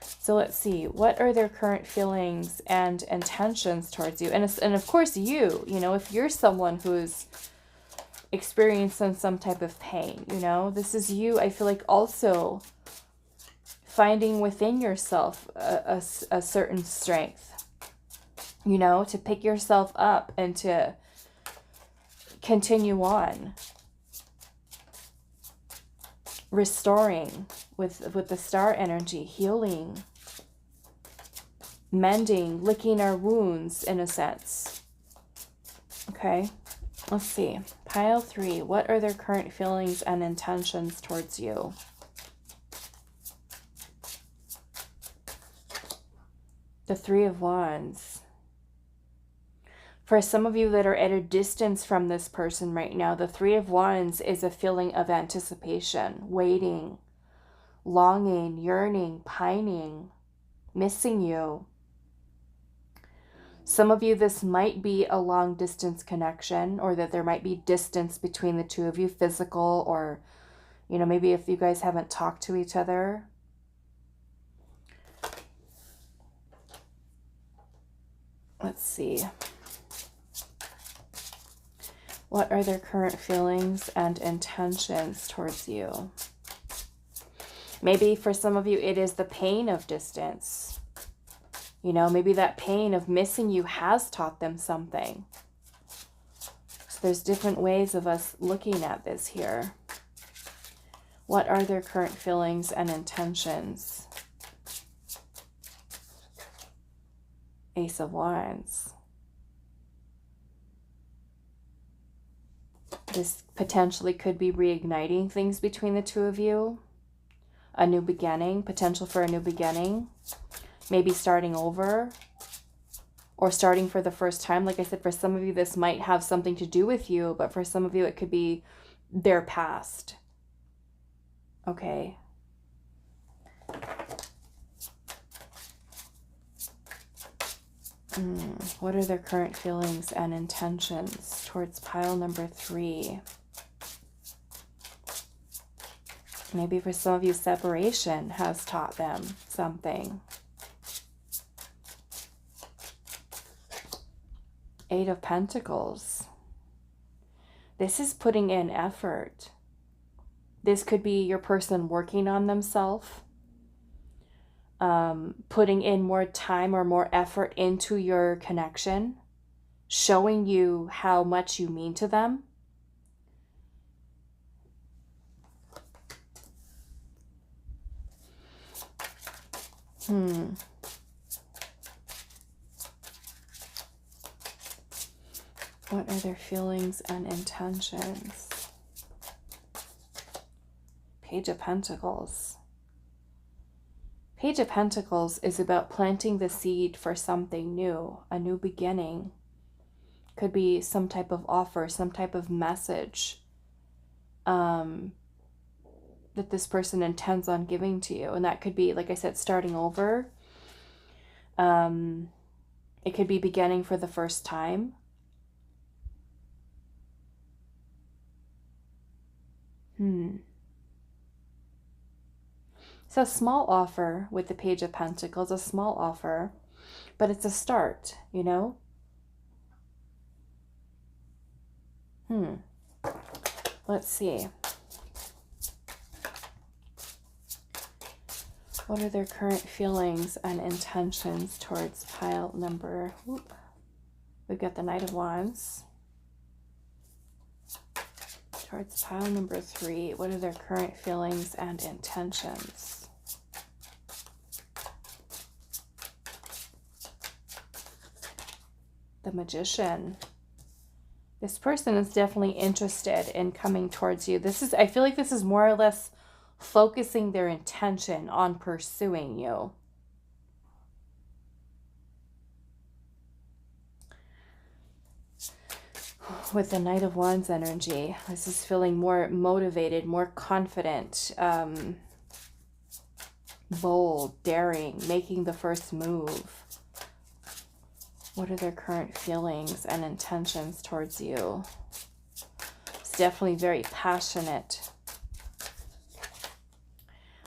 So let's see, what are their current feelings and intentions towards you? And of course you know, if you're someone who's experiencing some type of pain, you know, this is you, I feel like, also finding within yourself a certain strength, you know, to pick yourself up and to continue on. Restoring with the star energy, healing, mending, licking our wounds in a sense. Okay, let's see. Pile 3, what are their current feelings and intentions towards you? The 3 of Wands. For some of you that are at a distance from this person right now, the 3 of Wands is a feeling of anticipation, waiting, longing, yearning, pining, missing you. Some of you, this might be a long distance connection, or that there might be distance between the two of you, physical, or, you know, maybe if you guys haven't talked to each other. Let's see. What are their current feelings and intentions towards you? Maybe for some of you, it is the pain of distance. You know, maybe that pain of missing you has taught them something. So there's different ways of us looking at this here. What are their current feelings and intentions? Ace of Wands. This potentially could be reigniting things between the two of you. A new beginning, potential for a new beginning. Maybe starting over or starting for the first time. Like I said, for some of you, this might have something to do with you, but for some of you, it could be their past. Okay. What are their current feelings and intentions towards pile number 3? Maybe for some of you, separation has taught them something. Eight of Pentacles. This is putting in effort. This could be your person working on themselves, putting in more time or more effort into your connection, showing you how much you mean to them. What are their feelings and intentions? Page of Pentacles. Page of Pentacles is about planting the seed for something new, a new beginning. Could be some type of offer, some type of message that this person intends on giving to you. And that could be, like I said, starting over. It could be beginning for the first time. So a small offer with the Page of Pentacles, a small offer, but it's a start, you know? Let's see. What are their current feelings and intentions towards pile number... We've got the Knight of Wands. Towards pile number 3, what are their current feelings and intentions? The Magician. This person is definitely interested in coming towards you. I feel like this is more or less focusing their intention on pursuing you. With the Knight of Wands energy, this is feeling more motivated, more confident, bold, daring, making the first move. What are their current feelings and intentions towards you? It's definitely very passionate.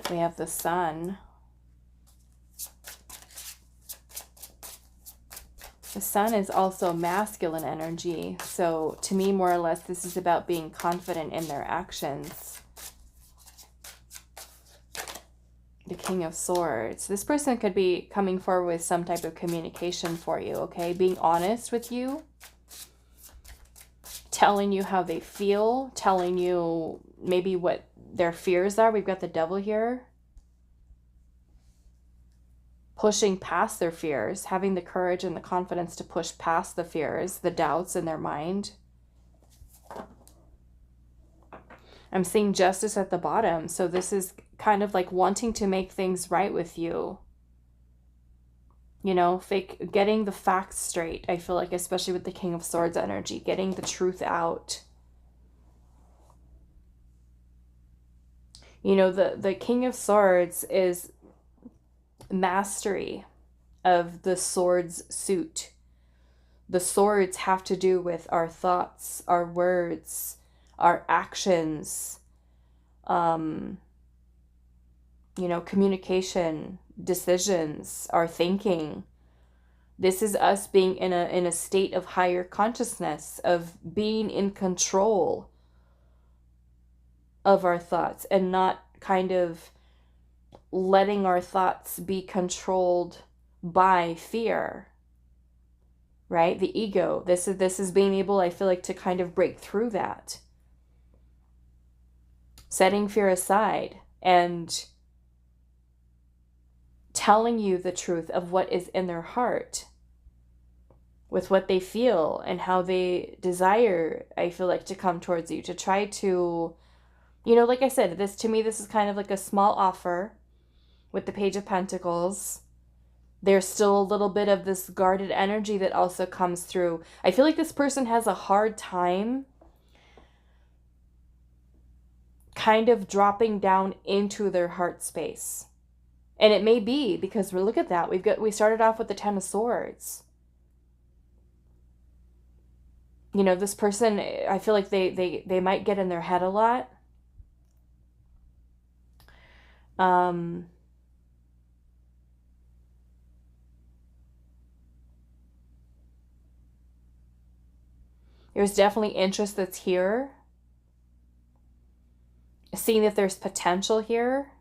We have the Sun. The Sun is also masculine energy. So to me, more or less, this is about being confident in their actions. The King of Swords. This person could be coming forward with some type of communication for you, okay? Being honest with you. Telling you how they feel. Telling you maybe what their fears are. We've got the Devil here. Pushing past their fears. Having the courage and the confidence to push past the fears, the doubts in their mind. I'm seeing Justice at the bottom. So this is kind of like wanting to make things right with you. You know, getting the facts straight. I feel like, especially with the King of Swords energy, getting the truth out. You know, the King of Swords is mastery of the swords suit. The swords have to do with our thoughts, our words, our actions, you know, communication, decisions, our thinking. This is us being in a state of higher consciousness, of being in control of our thoughts and not kind of letting our thoughts be controlled by fear, right? The ego. This is being able, I feel like, to kind of break through that. Setting fear aside and telling you the truth of what is in their heart, with what they feel and how they desire, I feel like, to come towards you, to try to, you know, like I said, to me, this is kind of like a small offer with the Page of Pentacles. There's still a little bit of this guarded energy that also comes through. I feel like this person has a hard time kind of dropping down into their heart space. And it may be because look at that. We started off with the Ten of Swords. You know, this person, I feel like they might get in their head a lot. There's definitely interest that's here. Seeing that there's potential here.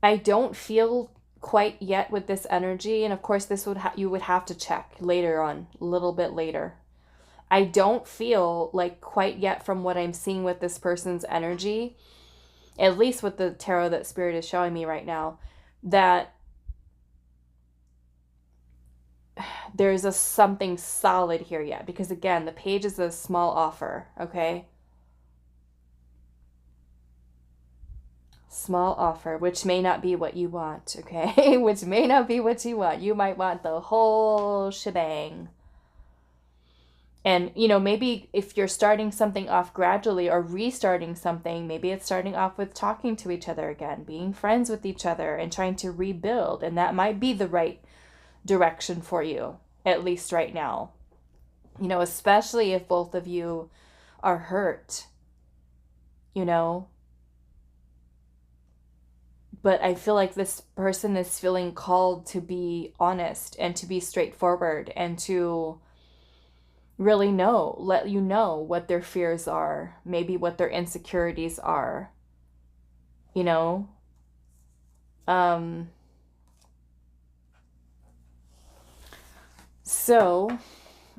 I don't feel quite yet with this energy, and of course this would you would have to check later on, a little bit later. I don't feel like quite yet from what I'm seeing with this person's energy, at least with the tarot that Spirit is showing me right now, that there's a something solid here yet. Because again, the page is a small offer, okay? Small offer, which may not be what you want, okay? Which may not be what you want. You might want the whole shebang. And, you know, maybe if you're starting something off gradually or restarting something, maybe it's starting off with talking to each other again, being friends with each other and trying to rebuild. And that might be the right direction for you, at least right now. You know, especially if both of you are hurt, you know. But I feel like this person is feeling called to be honest and to be straightforward and to really let you know what their fears are, maybe what their insecurities are, you know. So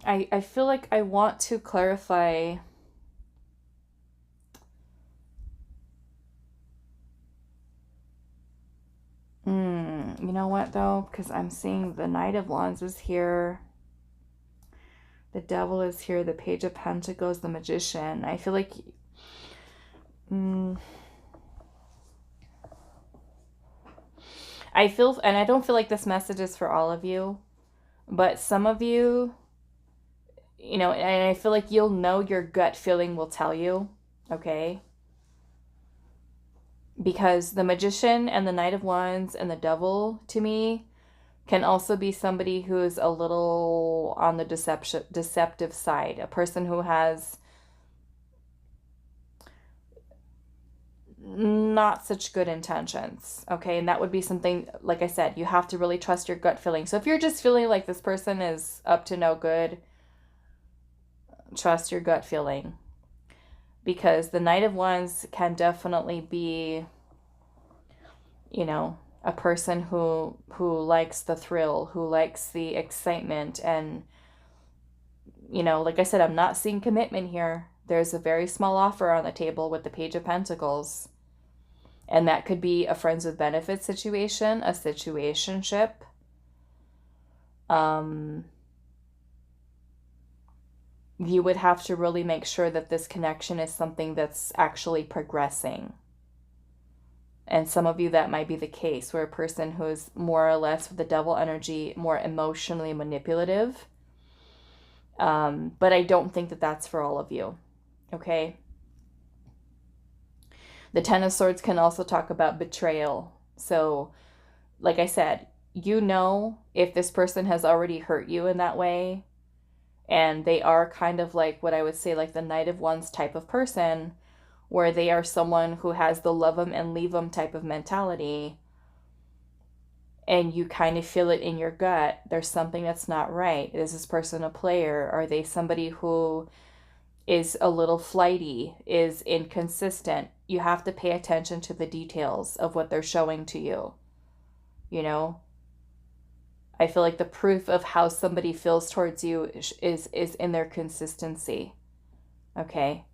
I feel like I want to clarify you know what though, because I'm seeing the Knight of Wands is here, the Devil is here, the Page of Pentacles, the Magician. I feel like and I don't feel like this message is for all of you, but some of you, you know, and I feel like you'll know, your gut feeling will tell you, okay? Because the Magician and the Knight of Wands and the Devil, to me, can also be somebody who's a little on the deceptive side, a person who has not such good intentions, okay? And that would be something, like I said, you have to really trust your gut feeling. So if you're just feeling like this person is up to no good, trust your gut feeling. Because the Knight of Wands can definitely be, you know, a person who likes the thrill, who likes the excitement. And, you know, like I said, I'm not seeing commitment here. There's a very small offer on the table with the Page of Pentacles. And that could be a friends with benefits situation, a situationship. You would have to really make sure that this connection is something that's actually progressing. And some of you, that might be the case, where a person who's more or less with the Devil energy, more emotionally manipulative. But I don't think that that's for all of you, okay? The Ten of Swords can also talk about betrayal. So, like I said, you know if this person has already hurt you in that way, and they are kind of like what I would say like the Knight of Wands type of person, where they are someone who has the love them and leave them type of mentality, and you kind of feel it in your gut, there's something that's not right. Is this person a player? Are they somebody who is a little flighty, is inconsistent? You have to pay attention to the details of what they're showing to you. You know, I feel like the proof of how somebody feels towards you is in their consistency. Okay.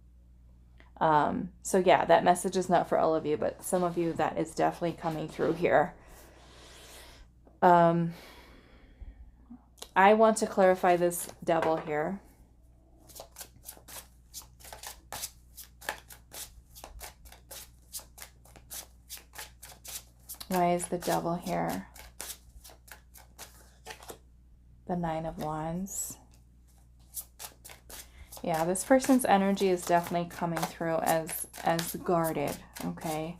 So yeah, that message is not for all of you, but some of you, that is definitely coming through here. I want to clarify this Devil here. Why is the Devil here? The Nine of Wands. Yeah, this person's energy is definitely coming through as guarded, okay?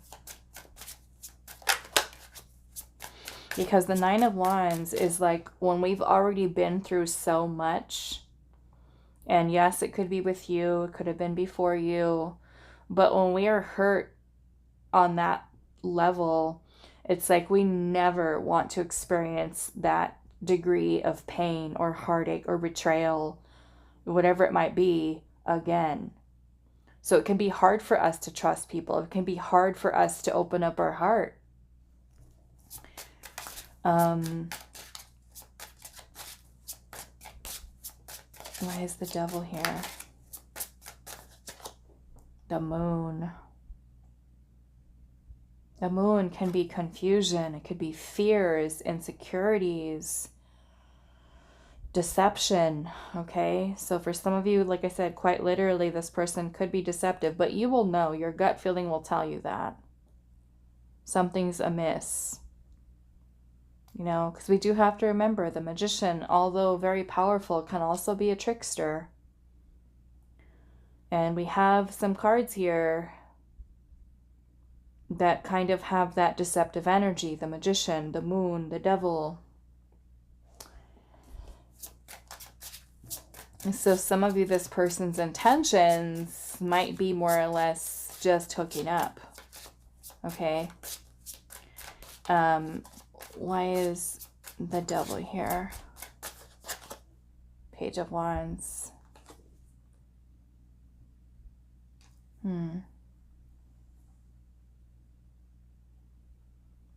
Because the Nine of Wands is like when we've already been through so much And yes, it could be with you. It could have been before you. But when we are hurt on that level, it's like we never want to experience that degree of pain or heartache or betrayal, whatever it might be, again. So it can be hard for us to trust people. It can be hard for us to open up our heart. Why is the devil here? The moon. The moon can be confusion. It could be fears, insecurities, deception. Okay, so for some of you, like I said, quite literally, this person could be deceptive, but you will know. Your gut feeling will tell you that something's amiss. You know, because we do have to remember the magician, although very powerful, can also be a trickster. And we have some cards here that kind of have that deceptive energy. The magician, the moon, the devil. And so some of you, this person's intentions might be more or less just hooking up. Okay. Why is the devil here? Page of Wands.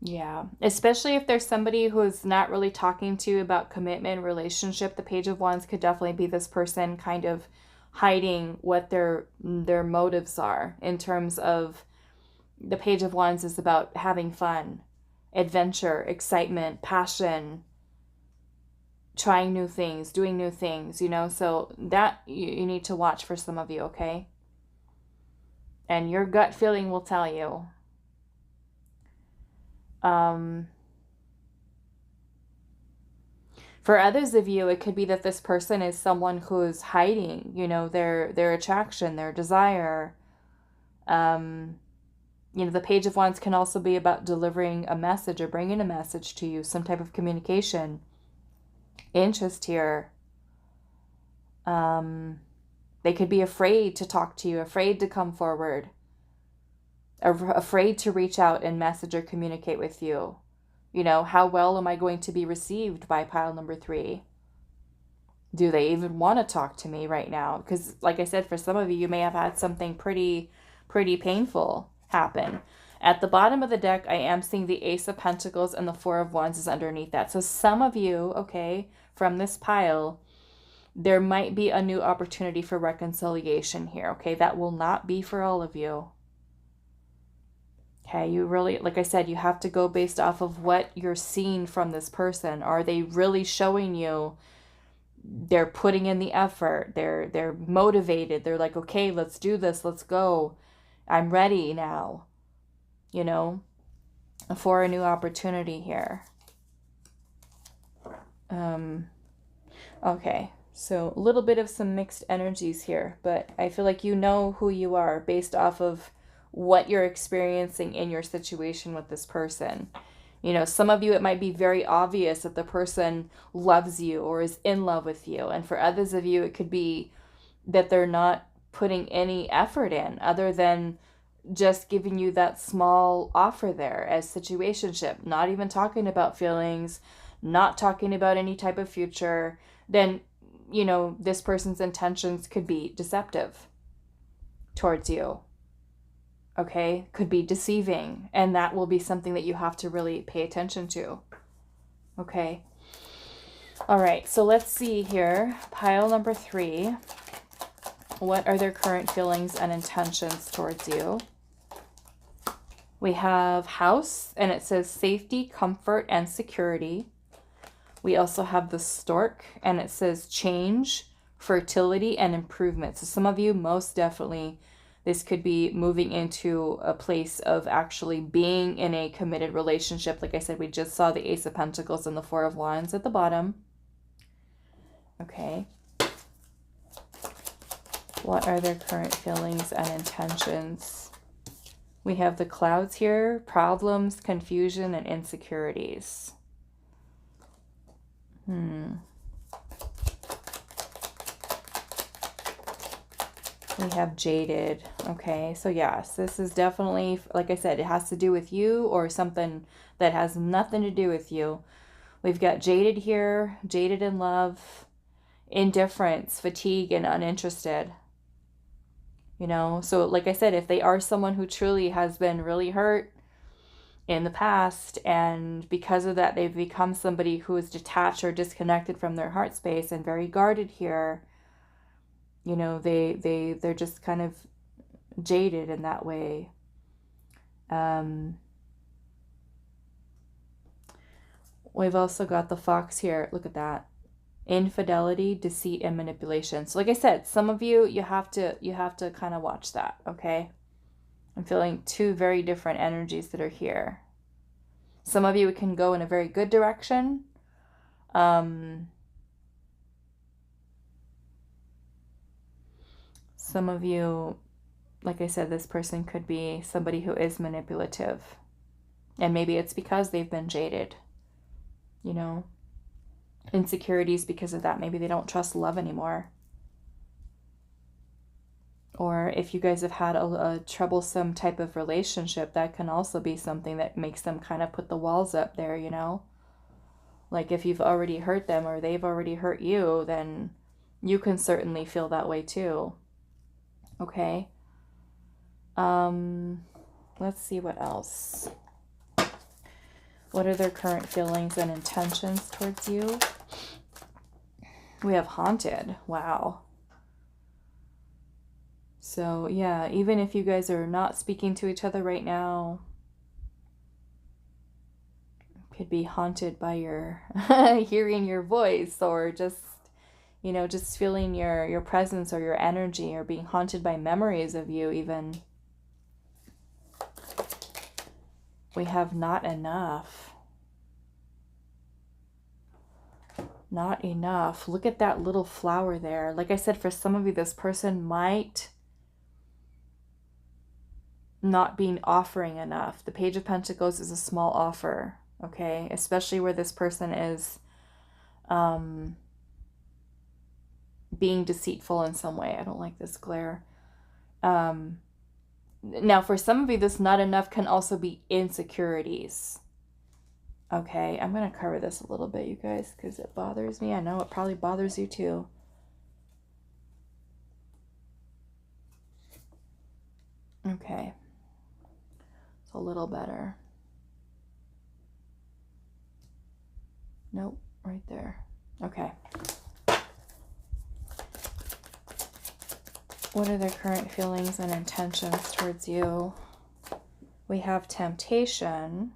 Yeah, especially if there's somebody who's not really talking to you about commitment, relationship, the Page of Wands could definitely be this person kind of hiding what their motives are in terms of the Page of Wands is about having fun, adventure, excitement, passion, trying new things, doing new things, you know, so that you need to watch for some of you, okay? And your gut feeling will tell you. For others of you, it could be that this person is someone who's hiding, you know, their attraction, their desire. You know, the Page of Wands can also be about delivering a message or bringing a message to you, some type of communication. Interest here. They could be afraid to talk to you, afraid to come forward, afraid to reach out and message or communicate with you. You know, how well am I going to be received by pile number 3? Do they even want to talk to me right now? Because like I said, for some of you, you may have had something pretty painful happen. At the bottom of the deck, I am seeing the Ace of Pentacles and the Four of Wands is underneath that. So some of you, okay, from this pile, there might be a new opportunity for reconciliation here, okay? That will not be for all of you. Okay, you really, like I said, you have to go based off of what you're seeing from this person. Are they really showing you they're putting in the effort? They're motivated. They're like, okay, let's do this. Let's go. I'm ready now, you know, for a new opportunity here. Okay, so a little bit of some mixed energies here, but I feel like you know who you are based off of what you're experiencing in your situation with this person. You know, some of you, it might be very obvious that the person loves you or is in love with you. And for others of you, it could be that they're not putting any effort in other than just giving you that small offer there as situationship, not even talking about feelings, not talking about any type of future. Then, you know, this person's intentions could be deceptive towards you. Okay, could be deceiving, and that will be something that you have to really pay attention to. Okay. All right, so let's see here. Pile number 3. What are their current feelings and intentions towards you? We have House, and it says safety, comfort, and security. We also have the Stork, and it says change, fertility, and improvement. So some of you, most definitely, this could be moving into a place of actually being in a committed relationship. Like I said, we just saw the Ace of Pentacles and the Four of Wands at the bottom. Okay. What are their current feelings and intentions? We have the clouds here, problems, confusion, and insecurities. We have jaded. Okay, so yes, this is definitely, like I said, it has to do with you or something that has nothing to do with you. We've got jaded here, jaded in love, indifference, fatigue, and uninterested. You know, so like I said, if they are someone who truly has been really hurt in the past, and because of that, they've become somebody who is detached or disconnected from their heart space and very guarded here, you know, they're just kind of jaded in that way. We've also got the fox here. Look at that. Infidelity, deceit, and manipulation. So like I said, some of you, you have to kind of watch that, okay? I'm feeling two very different energies that are here. Some of you, it can go in a very good direction. Some of you, like I said, this person could be somebody who is manipulative. And maybe it's because they've been jaded, you know? Insecurities because of that. Maybe they don't trust love anymore. Or if you guys have had a troublesome type of relationship, that can also be something that makes them kind of put the walls up there, you know? Like if you've already hurt them or they've already hurt you, then you can certainly feel that way too. Okay? Let's see what else. What are their current feelings and intentions towards you? We have haunted. Wow. So yeah, even if you guys are not speaking to each other right now, could be haunted by your hearing your voice, or just, you know, just feeling your presence or your energy, or being haunted by memories of you even. We have not enough. Not enough. Look at that little flower there. Like I said, for some of you, this person might not be offering enough. The Page of Pentacles is a small offer, okay? Especially where this person is being deceitful in some way. I don't like this glare. Now, for some of you, this not enough can also be insecurities. Okay, I'm going to cover this a little bit, you guys, because it bothers me. I know it probably bothers you too. Okay. It's a little better. Nope, right there. Okay. What are their current feelings and intentions towards you? We have temptation.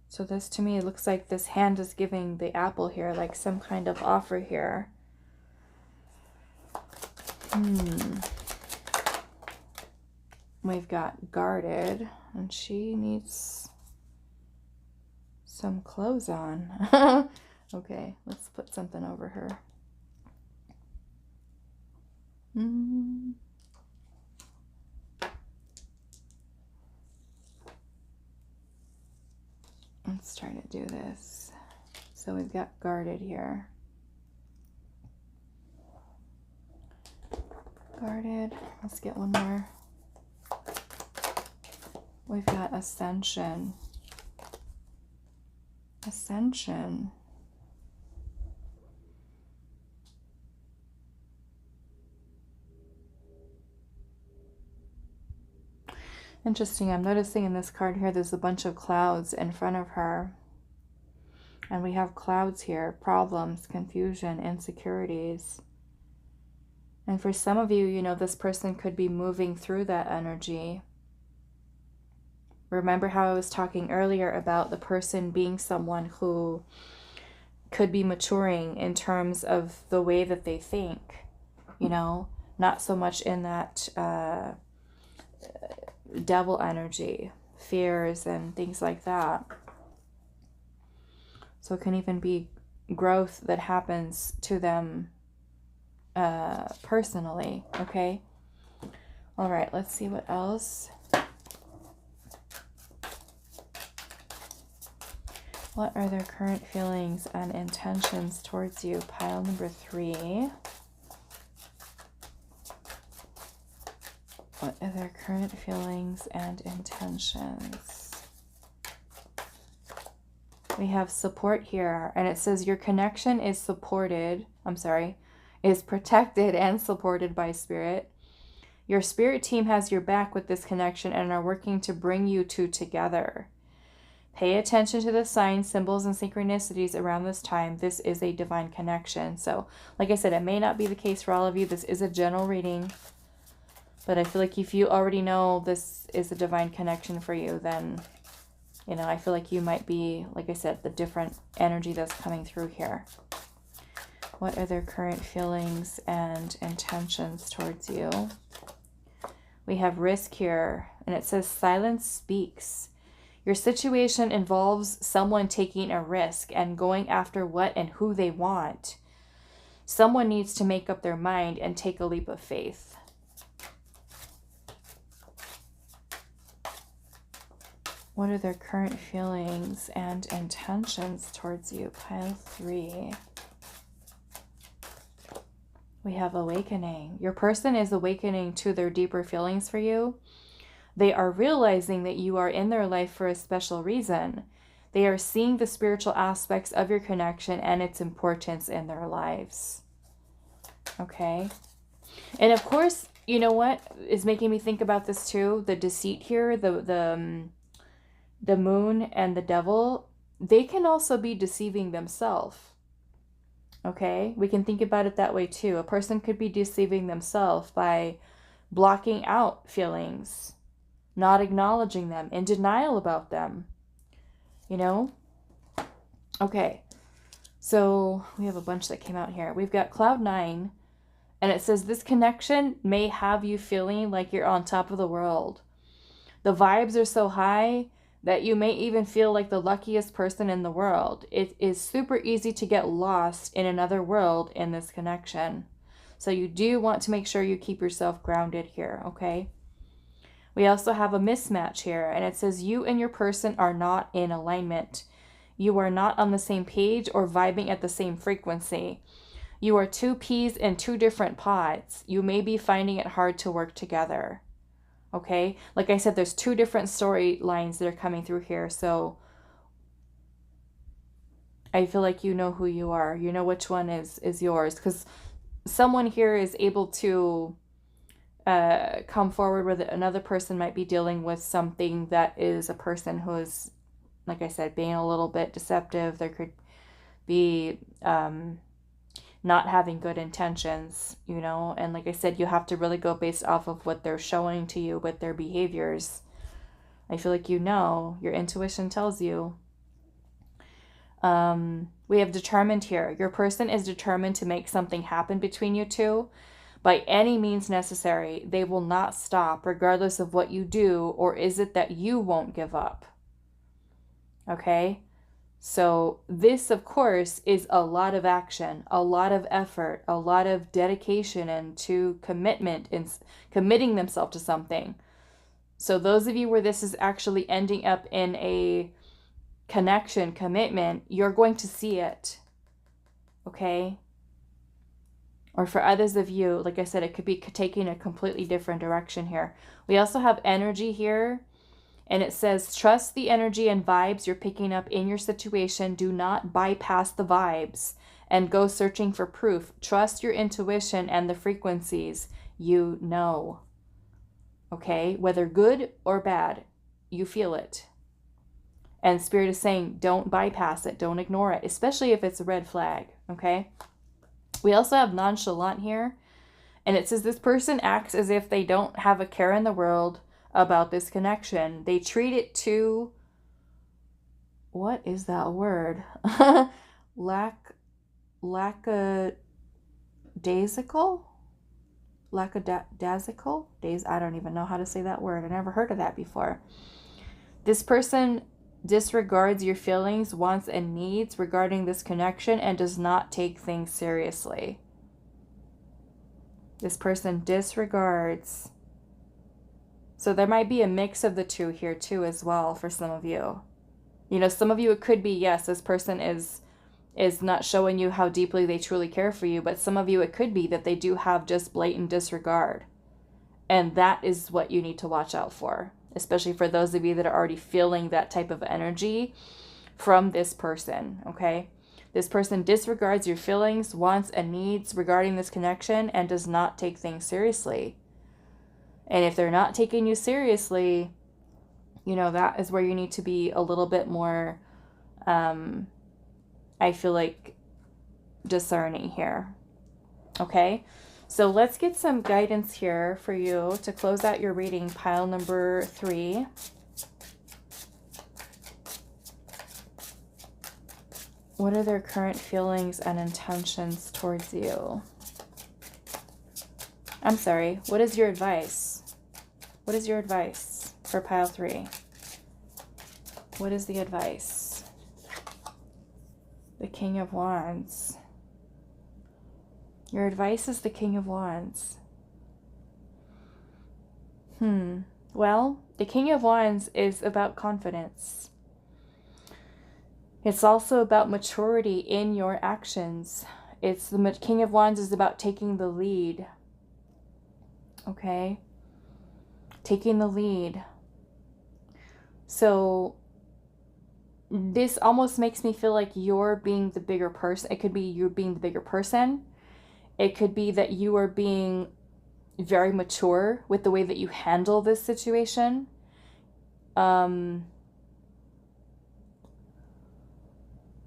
So this, to me, looks like this hand is giving the apple here, like some kind of offer here. We've got guarded, and she needs some clothes on. Okay, let's put something over her. Let's try to do this. So we've got guarded here. Guarded. Let's get one more. We've got ascension. Ascension. Interesting. I'm noticing in this card here, there's a bunch of clouds in front of her. And we have clouds here. Problems, confusion, insecurities. And for some of you, you know, this person could be moving through that energy. Remember how I was talking earlier about the person being someone who could be maturing in terms of the way that they think, you know, not so much in that devil energy, fears and things like that. So it can even be growth that happens to them personally, okay? All right, let's see what else. What are their current feelings and intentions towards you? Pile number 3. What are their current feelings and intentions? We have support here, and it says your connection is is protected and supported by spirit. Your spirit team has your back with this connection and are working to bring you two together. Pay attention to the signs, symbols, and synchronicities around this time. This is a divine connection. So, like I said, it may not be the case for all of you. This is a general reading. But I feel like if you already know this is a divine connection for you, then, you know, I feel like you might be, like I said, the different energy that's coming through here. What are their current feelings and intentions towards you? We have risk here, and it says silence speaks. Your situation involves someone taking a risk and going after what and who they want. Someone needs to make up their mind and take a leap of faith. What are their current feelings and intentions towards you? Pile 3. We have awakening. Your person is awakening to their deeper feelings for you. They are realizing that you are in their life for a special reason. They are seeing the spiritual aspects of your connection and its importance in their lives. Okay. And of course, you know what is making me think about this too? The deceit here, the moon and the devil, they can also be deceiving themselves. Okay, we can think about it that way too. A person could be deceiving themselves by blocking out feelings, not acknowledging them, in denial about them, you know? Okay, so we have a bunch that came out here. We've got Cloud 9, and it says this connection may have you feeling like you're on top of the world. The vibes are so high that you may even feel like the luckiest person in the world. It is super easy to get lost in another world in this connection. So you do want to make sure you keep yourself grounded here, okay? We also have a mismatch here, and it says you and your person are not in alignment. You are not on the same page or vibing at the same frequency. You are two peas in two different pods. You may be finding it hard to work together. Okay, like I said, there's two different storylines that are coming through here. So I feel like you know who you are. You know which one is yours, because someone here is able to come forward with it. Another person might be dealing with something that is a person who is, like I said, being a little bit deceptive. There could be not having good intentions, you know, and like I said, you have to really go based off of what they're showing to you with their behaviors. I feel like you know, your intuition tells you. We have determined here. Your person is determined to make something happen between you two by any means necessary. They will not stop regardless of what you do, or is it that you won't give up? Okay? So this, of course, is a lot of action, a lot of effort, a lot of dedication and to commitment and committing themselves to something. So those of you where this is actually ending up in a connection, commitment, you're going to see it. Okay? Or for others of you, like I said, it could be taking a completely different direction here. We also have energy here. And it says, trust the energy and vibes you're picking up in your situation. Do not bypass the vibes and go searching for proof. Trust your intuition and the frequencies you know. Okay? Whether good or bad, you feel it. And Spirit is saying, don't bypass it. Don't ignore it, especially if it's a red flag. Okay? We also have nonchalant here. And it says, this person acts as if they don't have a care in the world about this connection. They treat it to, what is that word? Lackadaisical? Lackadaisical? I don't even know how to say that word. I never heard of that before. This person disregards your feelings, wants, and needs regarding this connection and does not take things seriously. This person disregards. So there might be a mix of the two here too as well for some of you. You know, some of you it could be, yes, this person is not showing you how deeply they truly care for you, but some of you it could be that they do have just blatant disregard. And that is what you need to watch out for, especially for those of you that are already feeling that type of energy from this person, okay? This person disregards your feelings, wants, and needs regarding this connection and does not take things seriously. And if they're not taking you seriously, you know, that is where you need to be a little bit more, I feel like, discerning here. Okay? So let's get some guidance here for you to close out your reading, pile number 3. What are their current feelings and intentions towards you? I'm sorry, what is your advice? What is your advice for pile 3? What is the advice? The King of Wands. Your advice is the King of Wands. Well, the King of Wands is about confidence. It's also about maturity in your actions. It's the King of Wands is about taking the lead. Okay? Taking the lead. So this almost makes me feel like you're being the bigger person. It could be you being the bigger person. It could be that you are being very mature with the way that you handle this situation. What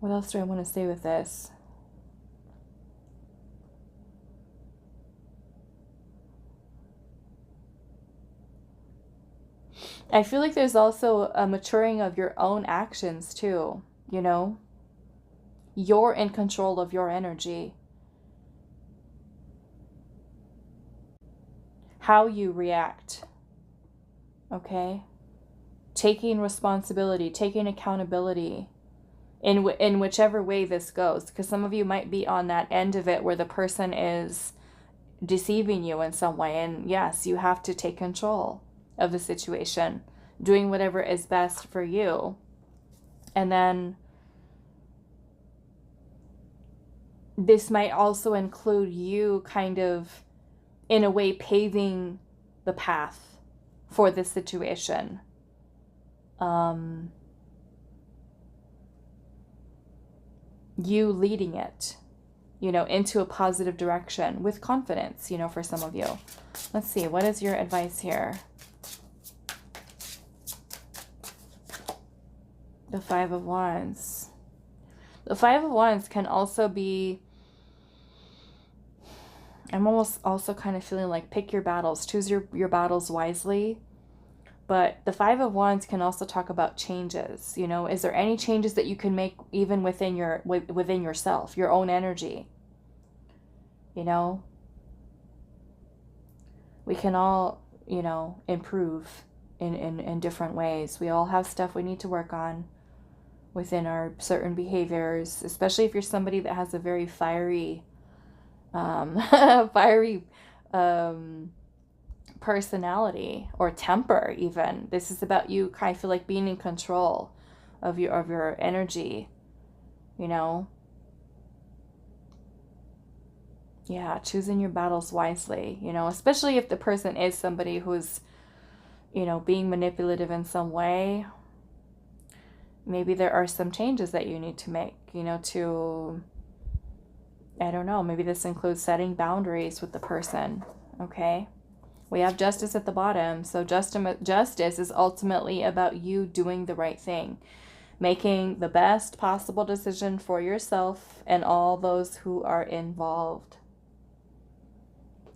else do I want to say with this? I feel like there's also a maturing of your own actions too, you know? You're in control of your energy. How you react, okay? Taking responsibility, taking accountability in whichever way this goes. Because some of you might be on that end of it where the person is deceiving you in some way. And yes, you have to take control of the situation, doing whatever is best for you. And then this might also include you kind of, in a way, paving the path for this situation. You leading it, you know, into a positive direction with confidence, you know, for some of you. Let's see, what is your advice here? The Five of Wands. The Five of Wands can also be, I'm almost also kind of feeling like pick your battles, choose your battles wisely. But the Five of Wands can also talk about changes. You know, is there any changes that you can make even within yourself, your own energy? You know, we can all, you know, improve in different ways. We all have stuff we need to work on within our certain behaviors, especially if you're somebody that has a very fiery personality or temper even. This is about you kind of feel like being in control of your energy, you know? Yeah, choosing your battles wisely, you know, especially if the person is somebody who's, you know, being manipulative in some way. Maybe there are some changes that you need to make, you know, to, I don't know, maybe this includes setting boundaries with the person, okay? We have Justice at the bottom, so justice is ultimately about you doing the right thing, making the best possible decision for yourself and all those who are involved.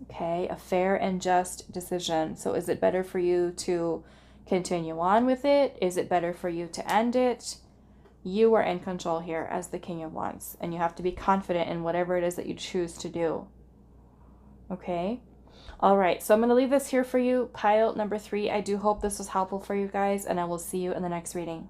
Okay, a fair and just decision. So is it better for you to continue on with it? Is it better for you to end it? You are in control here as the King of Wands, and you have to be confident in whatever it is that you choose to do. Okay? All right, so I'm going to leave this here for you, pile number 3. I do hope this was helpful for you guys, and I will see you in the next reading.